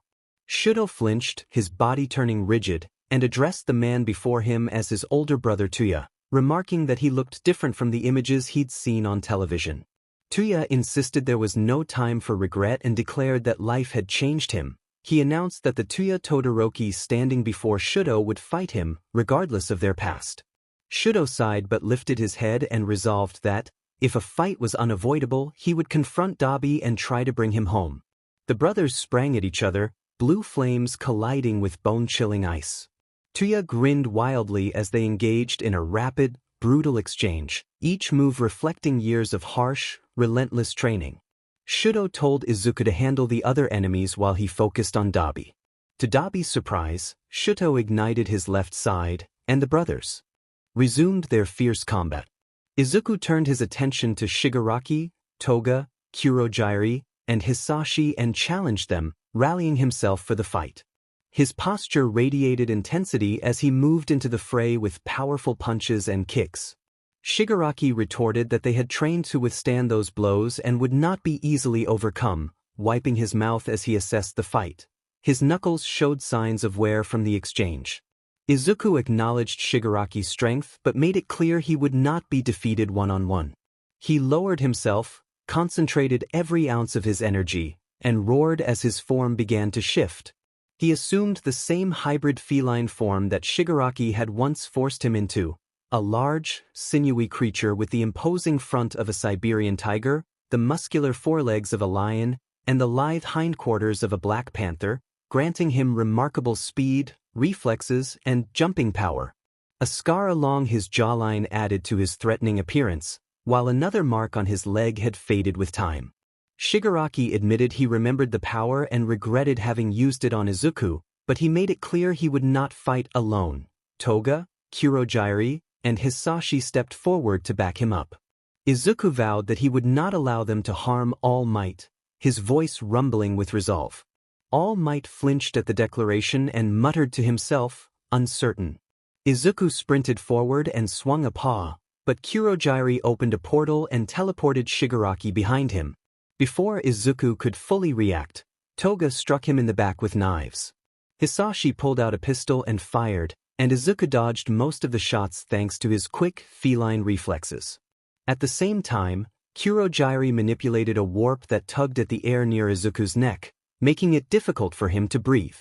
Shudo flinched, his body turning rigid, and addressed the man before him as his older brother Tuya, remarking that he looked different from the images he'd seen on television. Tuya insisted there was no time for regret and declared that life had changed him. He announced that the Tuya Todoroki standing before Shudo would fight him, regardless of their past. Shudo sighed but lifted his head and resolved that, if a fight was unavoidable, he would confront Dabi and try to bring him home. The brothers sprang at each other, blue flames colliding with bone-chilling ice. Tuya grinned wildly as they engaged in a rapid, brutal exchange, each move reflecting years of harsh, relentless training. Shudo told Izuku to handle the other enemies while he focused on Dabi. To Dabi's surprise, Shudo ignited his left side, and the brothers resumed their fierce combat. Izuku turned his attention to Shigaraki, Toga, Kurojiiri, and Hisashi and challenged them, rallying himself for the fight. His posture radiated intensity as he moved into the fray with powerful punches and kicks. Shigaraki retorted that they had trained to withstand those blows and would not be easily overcome, wiping his mouth as he assessed the fight. His knuckles showed signs of wear from the exchange. Izuku acknowledged Shigaraki's strength but made it clear he would not be defeated one-on-one. He lowered himself, concentrated every ounce of his energy, and roared as his form began to shift. He assumed the same hybrid feline form that Shigaraki had once forced him into, a large, sinewy creature with the imposing front of a Siberian tiger, the muscular forelegs of a lion, and the lithe hindquarters of a black panther, granting him remarkable speed, reflexes, and jumping power. A scar along his jawline added to his threatening appearance, while another mark on his leg had faded with time. Shigaraki admitted he remembered the power and regretted having used it on Izuku, but he made it clear he would not fight alone. Toga, Kurogyari, and Hisashi stepped forward to back him up. Izuku vowed that he would not allow them to harm All Might, his voice rumbling with resolve. All Might flinched at the declaration and muttered to himself, uncertain. Izuku sprinted forward and swung a paw, but Kurogyari opened a portal and teleported Shigaraki behind him. Before Izuku could fully react, Toga struck him in the back with knives. Hisashi pulled out a pistol and fired, and Izuku dodged most of the shots thanks to his quick, feline reflexes. At the same time, Kurogyari manipulated a warp that tugged at the air near Izuku's neck, making it difficult for him to breathe.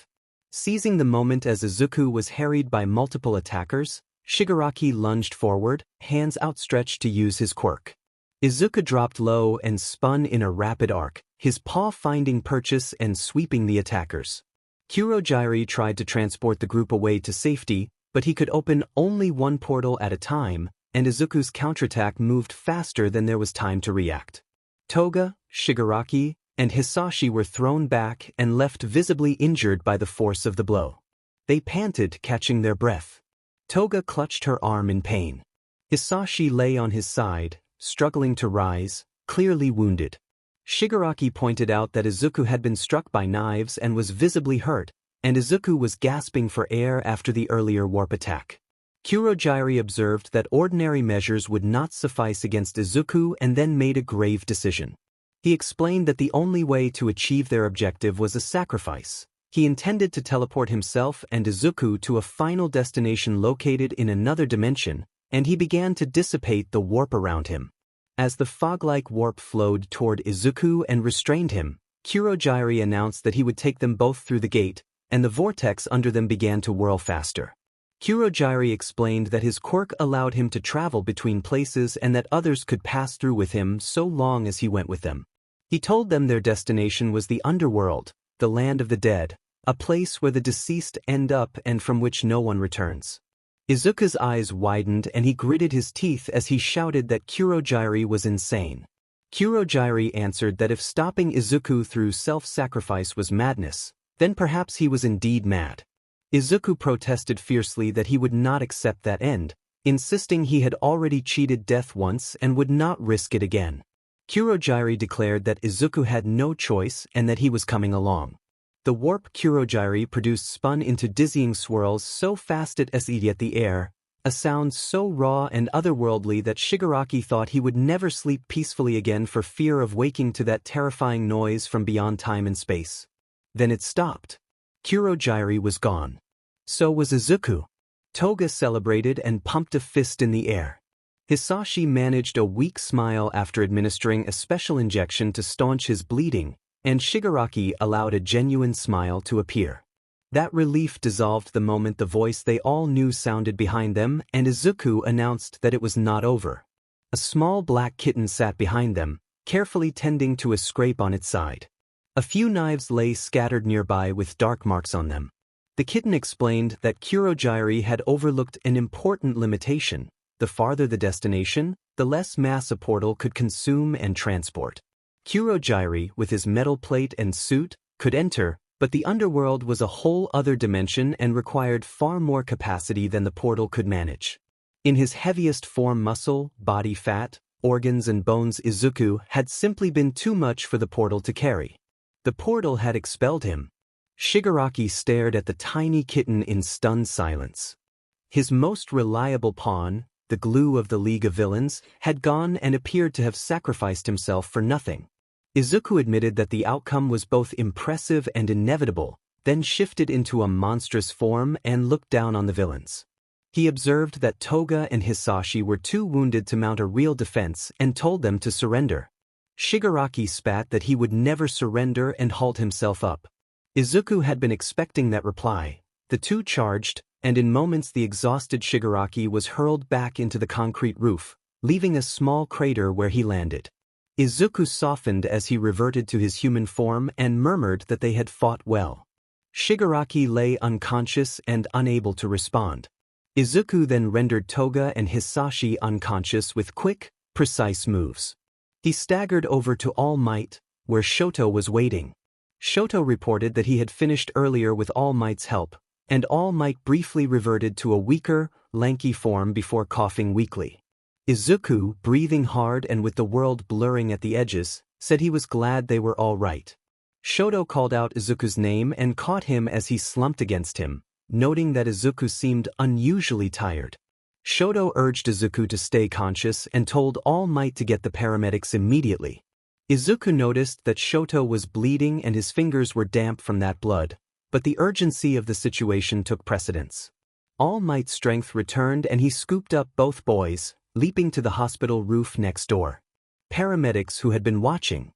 Seizing the moment as Izuku was harried by multiple attackers, Shigaraki lunged forward, hands outstretched to use his quirk. Izuku dropped low and spun in a rapid arc, his paw finding purchase and sweeping the attackers. Kurogyari tried to transport the group away to safety, but he could open only one portal at a time, and Izuku's counterattack moved faster than there was time to react. Toga, Shigaraki, and Hisashi were thrown back and left visibly injured by the force of the blow. They panted, catching their breath. Toga clutched her arm in pain. Hisashi lay on his side, struggling to rise, clearly wounded. Shigaraki pointed out that Izuku had been struck by knives and was visibly hurt, and Izuku was gasping for air after the earlier warp attack. Kurogyari observed that ordinary measures would not suffice against Izuku and then made a grave decision. He explained that the only way to achieve their objective was a sacrifice. He intended to teleport himself and Izuku to a final destination located in another dimension, and he began to dissipate the warp around him. As the fog-like warp flowed toward Izuku and restrained him, Kurogyari announced that he would take them both through the gate, and the vortex under them began to whirl faster. Kurogyari explained that his quirk allowed him to travel between places and that others could pass through with him so long as he went with them. He told them their destination was the underworld, the land of the dead, a place where the deceased end up and from which no one returns. Izuku's eyes widened and he gritted his teeth as he shouted that Kurogyari was insane. Kurogyari answered that if stopping Izuku through self-sacrifice was madness, then perhaps he was indeed mad. Izuku protested fiercely that he would not accept that end, insisting he had already cheated death once and would not risk it again. Kurogyari declared that Izuku had no choice and that he was coming along. The warp Kurogyari produced spun into dizzying swirls so fast it at the air, a sound so raw and otherworldly that Shigaraki thought he would never sleep peacefully again for fear of waking to that terrifying noise from beyond time and space. Then it stopped. Kurogyari was gone. So was Izuku. Toga celebrated and pumped a fist in the air. Hisashi managed a weak smile after administering a special injection to staunch his bleeding, and Shigaraki allowed a genuine smile to appear. That relief dissolved the moment the voice they all knew sounded behind them, and Izuku announced that it was not over. A small black kitten sat behind them, carefully tending to a scrape on its side. A few knives lay scattered nearby with dark marks on them. The kitten explained that Kurogyari had overlooked an important limitation. The farther the destination, the less mass a portal could consume and transport. Kurogyari, with his metal plate and suit, could enter, but the underworld was a whole other dimension and required far more capacity than the portal could manage. In his heaviest form, muscle, body fat, organs and bones, Izuku had simply been too much for the portal to carry. The portal had expelled him. Shigaraki stared at the tiny kitten in stunned silence. His most reliable pawn, the glue of the League of Villains, had gone and appeared to have sacrificed himself for nothing. Izuku admitted that the outcome was both impressive and inevitable, then shifted into a monstrous form and looked down on the villains. He observed that Toga and Hisashi were too wounded to mount a real defense and told them to surrender. Shigaraki spat that he would never surrender and hauled himself up. Izuku had been expecting that reply. The two charged, and in moments the exhausted Shigaraki was hurled back into the concrete roof, leaving a small crater where he landed. Izuku softened as he reverted to his human form and murmured that they had fought well. Shigaraki lay unconscious and unable to respond. Izuku then rendered Toga and Hisashi unconscious with quick, precise moves. He staggered over to All Might, where Shoto was waiting. Shoto reported that he had finished earlier with All Might's help, and All Might briefly reverted to a weaker, lanky form before coughing weakly. Izuku, breathing hard and with the world blurring at the edges, said he was glad they were all right. Shoto called out Izuku's name and caught him as he slumped against him, noting that Izuku seemed unusually tired. Shoto urged Izuku to stay conscious and told All Might to get the paramedics immediately. Izuku noticed that Shoto was bleeding and his fingers were damp from that blood, but the urgency of the situation took precedence. All Might's strength returned and he scooped up both boys, leaping to the hospital roof next door. Paramedics who had been watching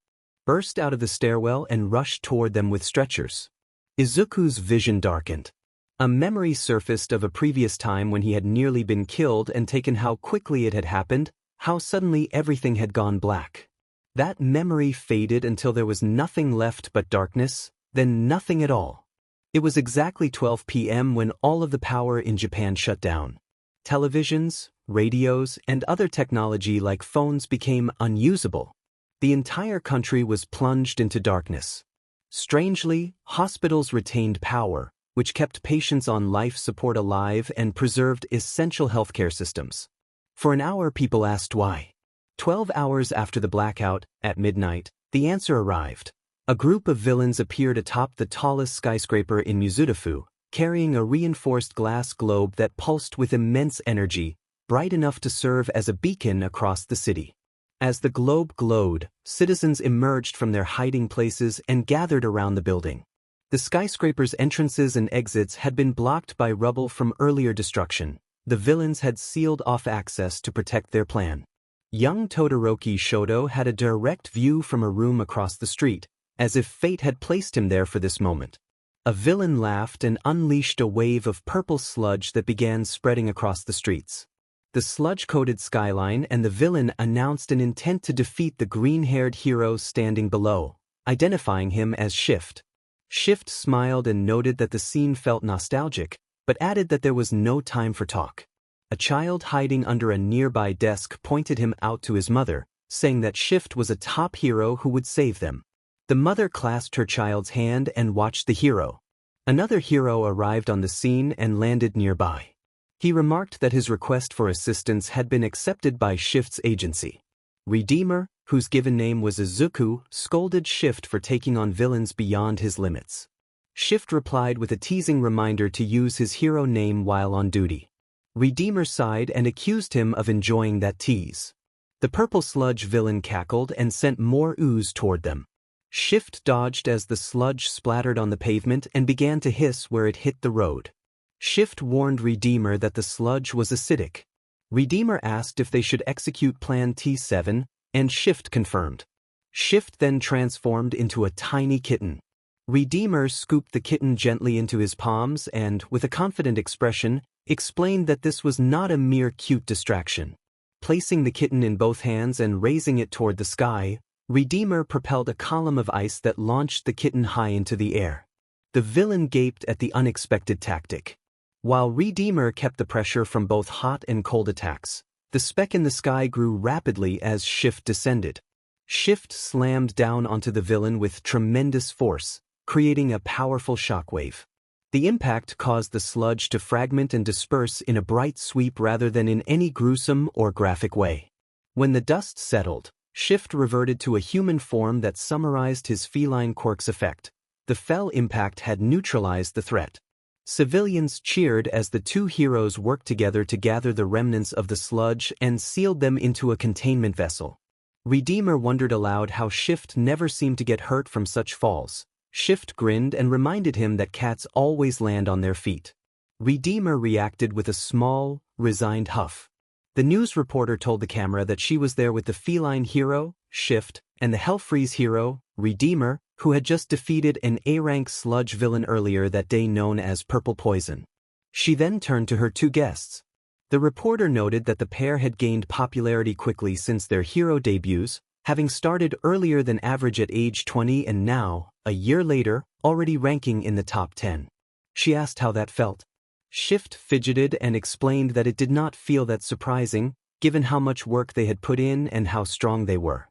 burst out of the stairwell and rushed toward them with stretchers. Izuku's vision darkened. A memory surfaced of a previous time when he had nearly been killed and taken how quickly it had happened, how suddenly everything had gone black. That memory faded until there was nothing left but darkness, then nothing at all. It was exactly 12 p.m. when all of the power in Japan shut down. Televisions, radios, and other technology like phones became unusable. The entire country was plunged into darkness. Strangely, hospitals retained power, which kept patients on life support alive and preserved essential healthcare systems. For an hour people asked why. 12 hours after the blackout, at midnight, the answer arrived. A group of villains appeared atop the tallest skyscraper in Mizudafu, carrying a reinforced glass globe that pulsed with immense energy, bright enough to serve as a beacon across the city. As the globe glowed, citizens emerged from their hiding places and gathered around the building. The skyscraper's entrances and exits had been blocked by rubble from earlier destruction. The villains had sealed off access to protect their plan. Young Todoroki Shoto had a direct view from a room across the street, as if fate had placed him there for this moment. A villain laughed and unleashed a wave of purple sludge that began spreading across the streets. The sludge-coated skyline and the villain announced an intent to defeat the green-haired hero standing below, identifying him as Shift. Shift smiled and noted that the scene felt nostalgic, but added that there was no time for talk. A child hiding under a nearby desk pointed him out to his mother, saying that Shift was a top hero who would save them. The mother clasped her child's hand and watched the hero. Another hero arrived on the scene and landed nearby. He remarked that his request for assistance had been accepted by Shift's agency. Redeemer, whose given name was Izuku, scolded Shift for taking on villains beyond his limits. Shift replied with a teasing reminder to use his hero name while on duty. Redeemer sighed and accused him of enjoying that tease. The purple sludge villain cackled and sent more ooze toward them. Shift dodged as the sludge splattered on the pavement and began to hiss where it hit the road. Shift warned Redeemer that the sludge was acidic. Redeemer asked if they should execute Plan T7, and Shift confirmed. Shift then transformed into a tiny kitten. Redeemer scooped the kitten gently into his palms and, with a confident expression, explained that this was not a mere cute distraction. Placing the kitten in both hands and raising it toward the sky, Redeemer propelled a column of ice that launched the kitten high into the air. The villain gaped at the unexpected tactic. While Redeemer kept the pressure from both hot and cold attacks, the speck in the sky grew rapidly as Shift descended. Shift slammed down onto the villain with tremendous force, creating a powerful shockwave. The impact caused the sludge to fragment and disperse in a bright sweep rather than in any gruesome or graphic way. When the dust settled, Shift reverted to a human form that summarized his feline quirk's effect. The fell impact had neutralized the threat. Civilians cheered as the two heroes worked together to gather the remnants of the sludge and sealed them into a containment vessel. Redeemer wondered aloud how Shift never seemed to get hurt from such falls. Shift grinned and reminded him that cats always land on their feet. Redeemer reacted with a small, resigned huff. The news reporter told the camera that she was there with the feline hero, Shift, and the Hellfreeze hero, Redeemer, who had just defeated an A-rank sludge villain earlier that day known as Purple Poison. She then turned to her two guests. The reporter noted that the pair had gained popularity quickly since their hero debuts, having started earlier than average at age 20 and now, a year later, already ranking in the top 10. She asked how that felt. Shift fidgeted and explained that it did not feel that surprising, given how much work they had put in and how strong they were.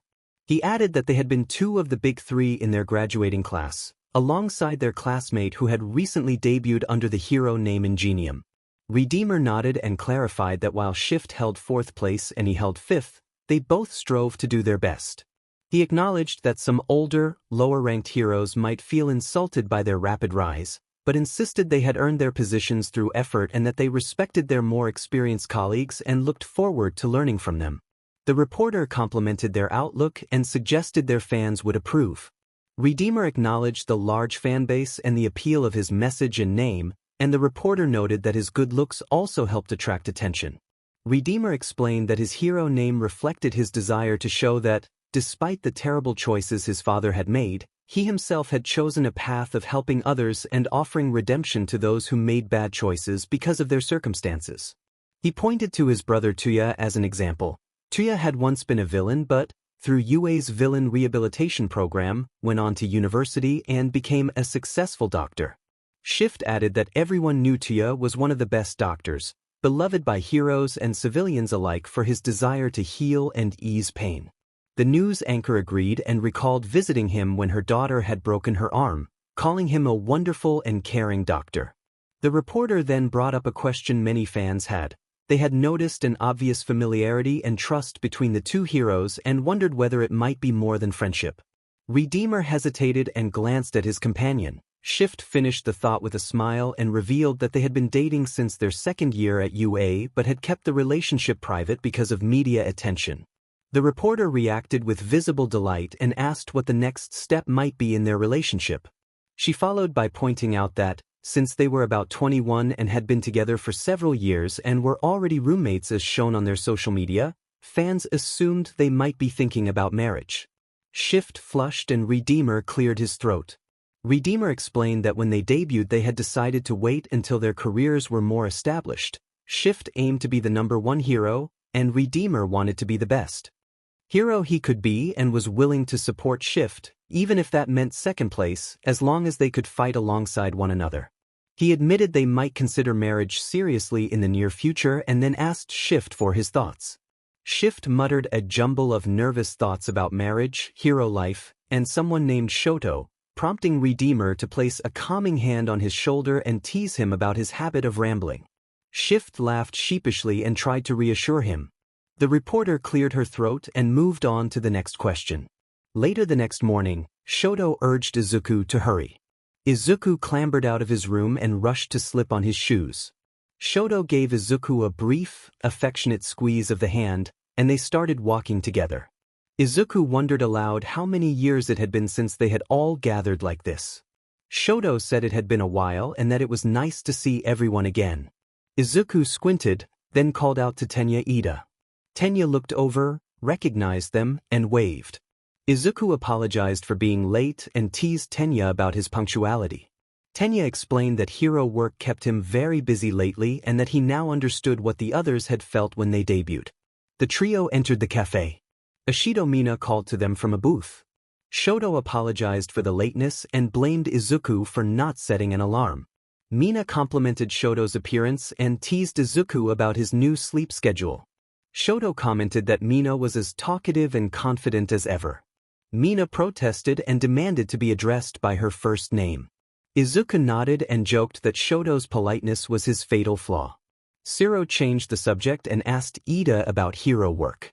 He added that they had been two of the big three in their graduating class, alongside their classmate who had recently debuted under the hero name Ingenium. Redeemer nodded and clarified that while Shift held 4th place and he held 5th, they both strove to do their best. He acknowledged that some older, lower-ranked heroes might feel insulted by their rapid rise, but insisted they had earned their positions through effort and that they respected their more experienced colleagues and looked forward to learning from them. The reporter complimented their outlook and suggested their fans would approve. Redeemer acknowledged the large fanbase and the appeal of his message and name, and the reporter noted that his good looks also helped attract attention. Redeemer explained that his hero name reflected his desire to show that, despite the terrible choices his father had made, he himself had chosen a path of helping others and offering redemption to those who made bad choices because of their circumstances. He pointed to his brother Tuya as an example. Tuya had once been a villain but, through UA's villain rehabilitation program, went on to university and became a successful doctor. Shift added that everyone knew Tuya was one of the best doctors, beloved by heroes and civilians alike for his desire to heal and ease pain. The news anchor agreed and recalled visiting him when her daughter had broken her arm, calling him a wonderful and caring doctor. The reporter then brought up a question many fans had. They had noticed an obvious familiarity and trust between the two heroes and wondered whether it might be more than friendship. Redeemer hesitated and glanced at his companion. Shift finished the thought with a smile and revealed that they had been dating since their 2nd year at UA but had kept the relationship private because of media attention. The reporter reacted with visible delight and asked what the next step might be in their relationship. She followed by pointing out that, since they were about 21 and had been together for several years and were already roommates as shown on their social media, fans assumed they might be thinking about marriage. Shift flushed and Redeemer cleared his throat. Redeemer explained that when they debuted they had decided to wait until their careers were more established. Shift aimed to be the #1 hero, and Redeemer wanted to be the best hero he could be and was willing to support Shift, even if that meant 2nd place, as long as they could fight alongside one another. He admitted they might consider marriage seriously in the near future and then asked Shift for his thoughts. Shift muttered a jumble of nervous thoughts about marriage, hero life, and someone named Shoto, prompting Redeemer to place a calming hand on his shoulder and tease him about his habit of rambling. Shift laughed sheepishly and tried to reassure him. The reporter cleared her throat and moved on to the next question. Later the next morning, Shoto urged Izuku to hurry. Izuku clambered out of his room and rushed to slip on his shoes. Shoto gave Izuku a brief, affectionate squeeze of the hand, and they started walking together. Izuku wondered aloud how many years it had been since they had all gathered like this. Shoto said it had been a while and that it was nice to see everyone again. Izuku squinted, then called out to Tenya Ida. Tenya looked over, recognized them, and waved. Izuku apologized for being late and teased Tenya about his punctuality. Tenya explained that hero work kept him very busy lately and that he now understood what the others had felt when they debuted. The trio entered the cafe. Ashido Mina called to them from a booth. Shoto apologized for the lateness and blamed Izuku for not setting an alarm. Mina complimented Shoto's appearance and teased Izuku about his new sleep schedule. Shoto commented that Mina was as talkative and confident as ever. Mina protested and demanded to be addressed by her first name. Izuku nodded and joked that Shoto's politeness was his fatal flaw. Siro changed the subject and asked Ida about hero work.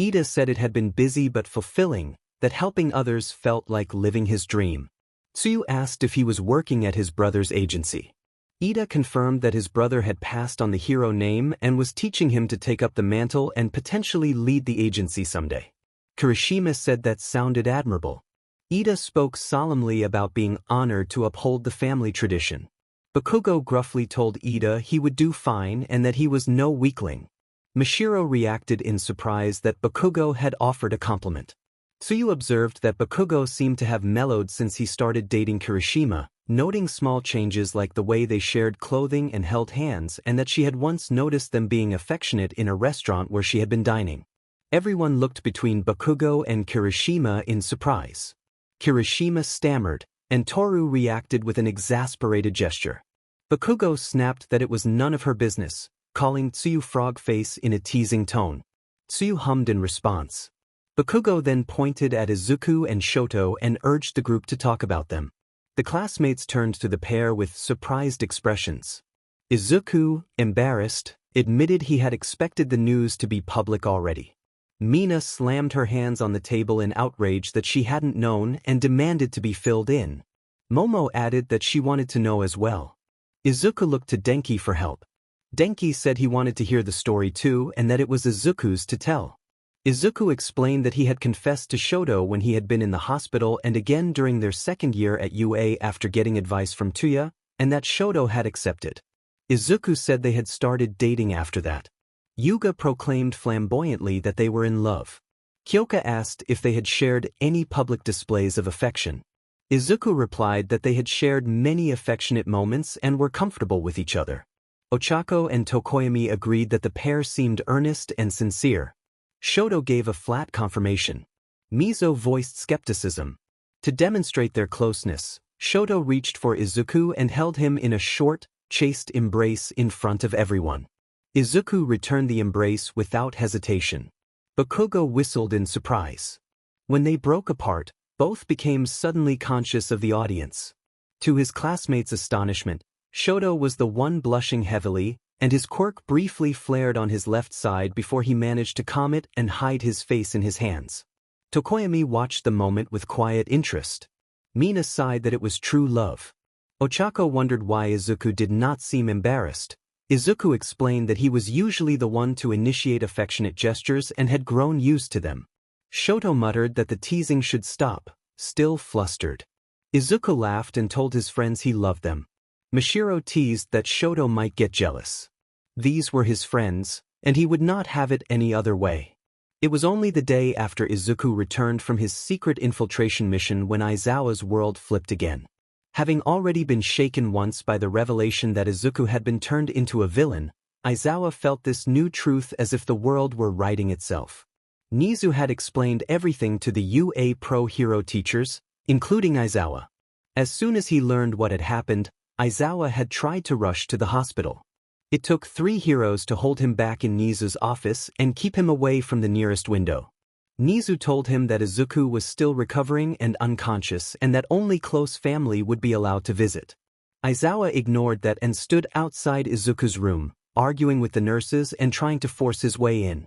Ida said it had been busy but fulfilling, that helping others felt like living his dream. Tsuyu asked if he was working at his brother's agency. Ida confirmed that his brother had passed on the hero name and was teaching him to take up the mantle and potentially lead the agency someday. Kirishima said that sounded admirable. Ida spoke solemnly about being honored to uphold the family tradition. Bakugo gruffly told Ida he would do fine and that he was no weakling. Mashiro reacted in surprise that Bakugo had offered a compliment. Tsuyu observed that Bakugo seemed to have mellowed since he started dating Kirishima, noting small changes like the way they shared clothing and held hands and that she had once noticed them being affectionate in a restaurant where she had been dining. Everyone looked between Bakugo and Kirishima in surprise. Kirishima stammered, and Toru reacted with an exasperated gesture. Bakugo snapped that it was none of her business, calling Tsuyu frog face in a teasing tone. Tsuyu hummed in response. Bakugo then pointed at Izuku and Shoto and urged the group to talk about them. The classmates turned to the pair with surprised expressions. Izuku, embarrassed, admitted he had expected the news to be public already. Mina slammed her hands on the table in outrage that she hadn't known and demanded to be filled in. Momo added that she wanted to know as well. Izuku looked to Denki for help. Denki said he wanted to hear the story too and that it was Izuku's to tell. Izuku explained that he had confessed to Shoto when he had been in the hospital and again during their second year at UA after getting advice from Tuya, and that Shoto had accepted. Izuku said they had started dating after that. Yuga proclaimed flamboyantly that they were in love. Kyoka asked if they had shared any public displays of affection. Izuku replied that they had shared many affectionate moments and were comfortable with each other. Ochako and Tokoyami agreed that the pair seemed earnest and sincere. Shoto gave a flat confirmation. Mizo voiced skepticism. To demonstrate their closeness, Shoto reached for Izuku and held him in a short, chaste embrace in front of everyone. Izuku returned the embrace without hesitation. Bakugo whistled in surprise. When they broke apart, both became suddenly conscious of the audience. To his classmates' astonishment, Shoto was the one blushing heavily, and his quirk briefly flared on his left side before he managed to calm it and hide his face in his hands. Tokoyami watched the moment with quiet interest. Mina sighed that it was true love. Ochako wondered why Izuku did not seem embarrassed. Izuku explained that he was usually the one to initiate affectionate gestures and had grown used to them. Shoto muttered that the teasing should stop, still flustered. Izuku laughed and told his friends he loved them. Mashiro teased that Shoto might get jealous. These were his friends, and he would not have it any other way. It was only the day after Izuku returned from his secret infiltration mission when Aizawa's world flipped again. Having already been shaken once by the revelation that Izuku had been turned into a villain, Aizawa felt this new truth as if the world were righting itself. Nizu had explained everything to the UA Pro Hero teachers, including Aizawa. As soon as he learned what had happened, Aizawa had tried to rush to the hospital. It took 3 heroes to hold him back in Nizu's office and keep him away from the nearest window. Nizu told him that Izuku was still recovering and unconscious and that only close family would be allowed to visit. Aizawa ignored that and stood outside Izuku's room, arguing with the nurses and trying to force his way in.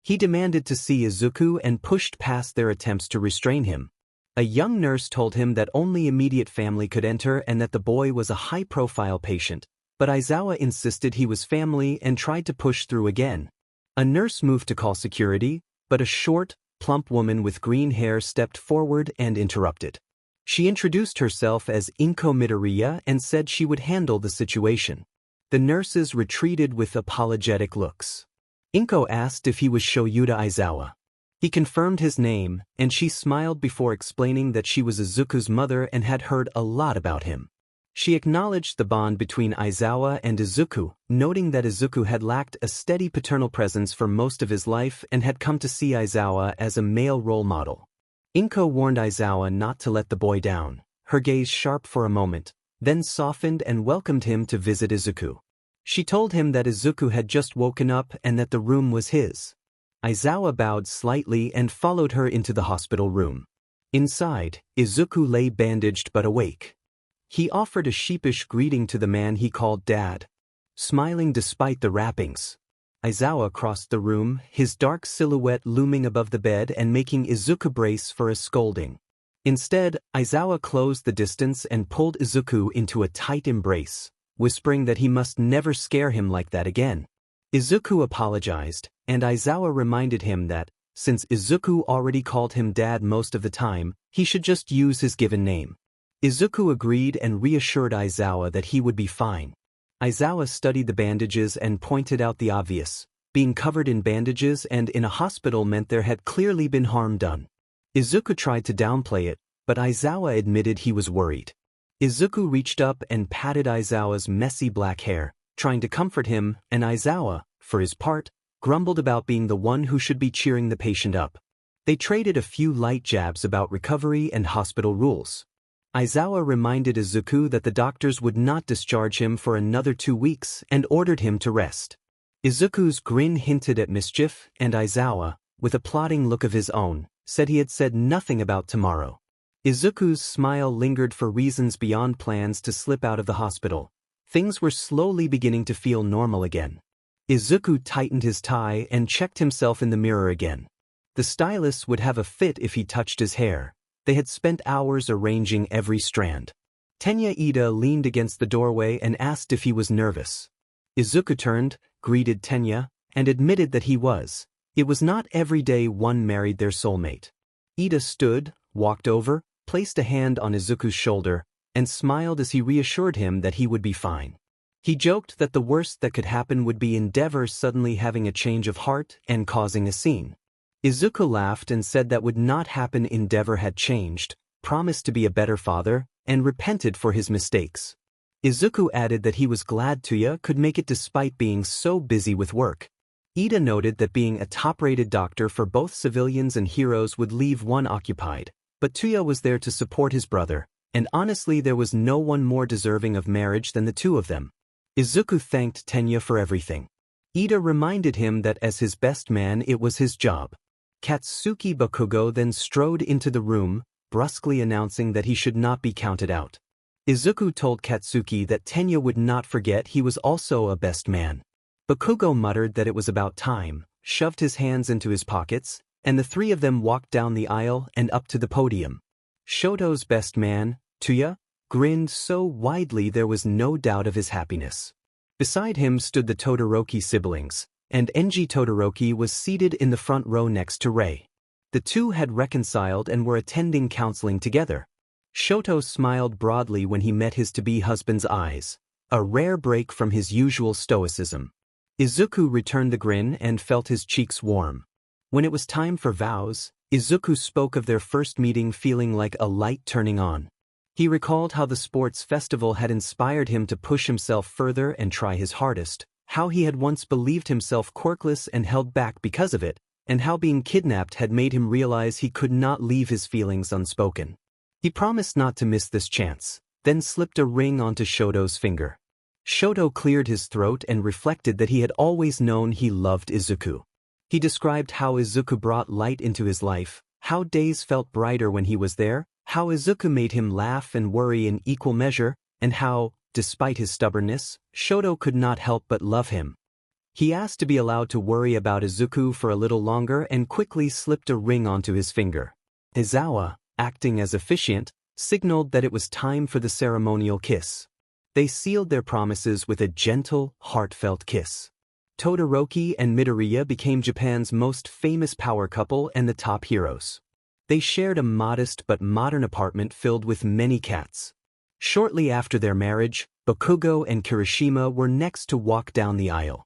He demanded to see Izuku and pushed past their attempts to restrain him. A young nurse told him that only immediate family could enter and that the boy was a high-profile patient, but Aizawa insisted he was family and tried to push through again. A nurse moved to call security, but a short, plump woman with green hair stepped forward and interrupted. She introduced herself as Midoriya and said she would handle the situation. The nurses retreated with apologetic looks. Inko asked if he was Shoyuta Aizawa. He confirmed his name, and she smiled before explaining that she was Izuku's mother and had heard a lot about him. She acknowledged the bond between Aizawa and Izuku, noting that Izuku had lacked a steady paternal presence for most of his life and had come to see Aizawa as a male role model. Inko warned Aizawa not to let the boy down, her gaze sharp for a moment, then softened and welcomed him to visit Izuku. She told him that Izuku had just woken up and that the room was his. Aizawa bowed slightly and followed her into the hospital room. Inside, Izuku lay bandaged but awake. He offered a sheepish greeting to the man he called Dad, smiling despite the wrappings. Aizawa crossed the room, his dark silhouette looming above the bed and making Izuku brace for a scolding. Instead, Aizawa closed the distance and pulled Izuku into a tight embrace, whispering that he must never scare him like that again. Izuku apologized, and Aizawa reminded him that, since Izuku already called him Dad most of the time, he should just use his given name. Izuku agreed and reassured Aizawa that he would be fine. Aizawa studied the bandages and pointed out the obvious. Being covered in bandages and in a hospital meant there had clearly been harm done. Izuku tried to downplay it, but Aizawa admitted he was worried. Izuku reached up and patted Aizawa's messy black hair, trying to comfort him, and Aizawa, for his part, grumbled about being the one who should be cheering the patient up. They traded a few light jabs about recovery and hospital rules. Aizawa reminded Izuku that the doctors would not discharge him for another 2 weeks and ordered him to rest. Izuku's grin hinted at mischief, and Aizawa, with a plotting look of his own, said he had said nothing about tomorrow. Izuku's smile lingered for reasons beyond plans to slip out of the hospital. Things were slowly beginning to feel normal again. Izuku tightened his tie and checked himself in the mirror again. The stylist would have a fit if he touched his hair. They had spent hours arranging every strand. Tenya Ida leaned against the doorway and asked if he was nervous. Izuku turned, greeted Tenya, and admitted that he was. It was not every day one married their soulmate. Ida stood, walked over, placed a hand on Izuku's shoulder, and smiled as he reassured him that he would be fine. He joked that the worst that could happen would be Endeavor suddenly having a change of heart and causing a scene. Izuku laughed and said that would not happen. Endeavor had changed, promised to be a better father, and repented for his mistakes. Izuku added that he was glad Tuya could make it despite being so busy with work. Ida noted that being a top-rated doctor for both civilians and heroes would leave one occupied, but Tuya was there to support his brother, and honestly there was no one more deserving of marriage than the two of them. Izuku thanked Tenya for everything. Ida reminded him that as his best man it was his job. Katsuki Bakugo then strode into the room, brusquely announcing that he should not be counted out. Izuku told Katsuki that Tenya would not forget he was also a best man. Bakugo muttered that it was about time, shoved his hands into his pockets, and the three of them walked down the aisle and up to the podium. Shoto's best man, Tuya, grinned so widely there was no doubt of his happiness. Beside him stood the Todoroki siblings, and Enji Todoroki was seated in the front row next to Rei. The two had reconciled and were attending counseling together. Shoto smiled broadly when he met his to-be husband's eyes, a rare break from his usual stoicism. Izuku returned the grin and felt his cheeks warm. When it was time for vows, Izuku spoke of their first meeting feeling like a light turning on. He recalled how the sports festival had inspired him to push himself further and try his hardest, how he had once believed himself quirkless and held back because of it, and how being kidnapped had made him realize he could not leave his feelings unspoken. He promised not to miss this chance, then slipped a ring onto Shoto's finger. Shoto cleared his throat and reflected that he had always known he loved Izuku. He described how Izuku brought light into his life, how days felt brighter when he was there, how Izuku made him laugh and worry in equal measure, and how, despite his stubbornness, Shoto could not help but love him. He asked to be allowed to worry about Izuku for a little longer and quickly slipped a ring onto his finger. Izawa, acting as officiant, signaled that it was time for the ceremonial kiss. They sealed their promises with a gentle, heartfelt kiss. Todoroki and Midoriya became Japan's most famous power couple and the top heroes. They shared a modest but modern apartment filled with many cats. Shortly after their marriage, Bakugo and Kirishima were next to walk down the aisle.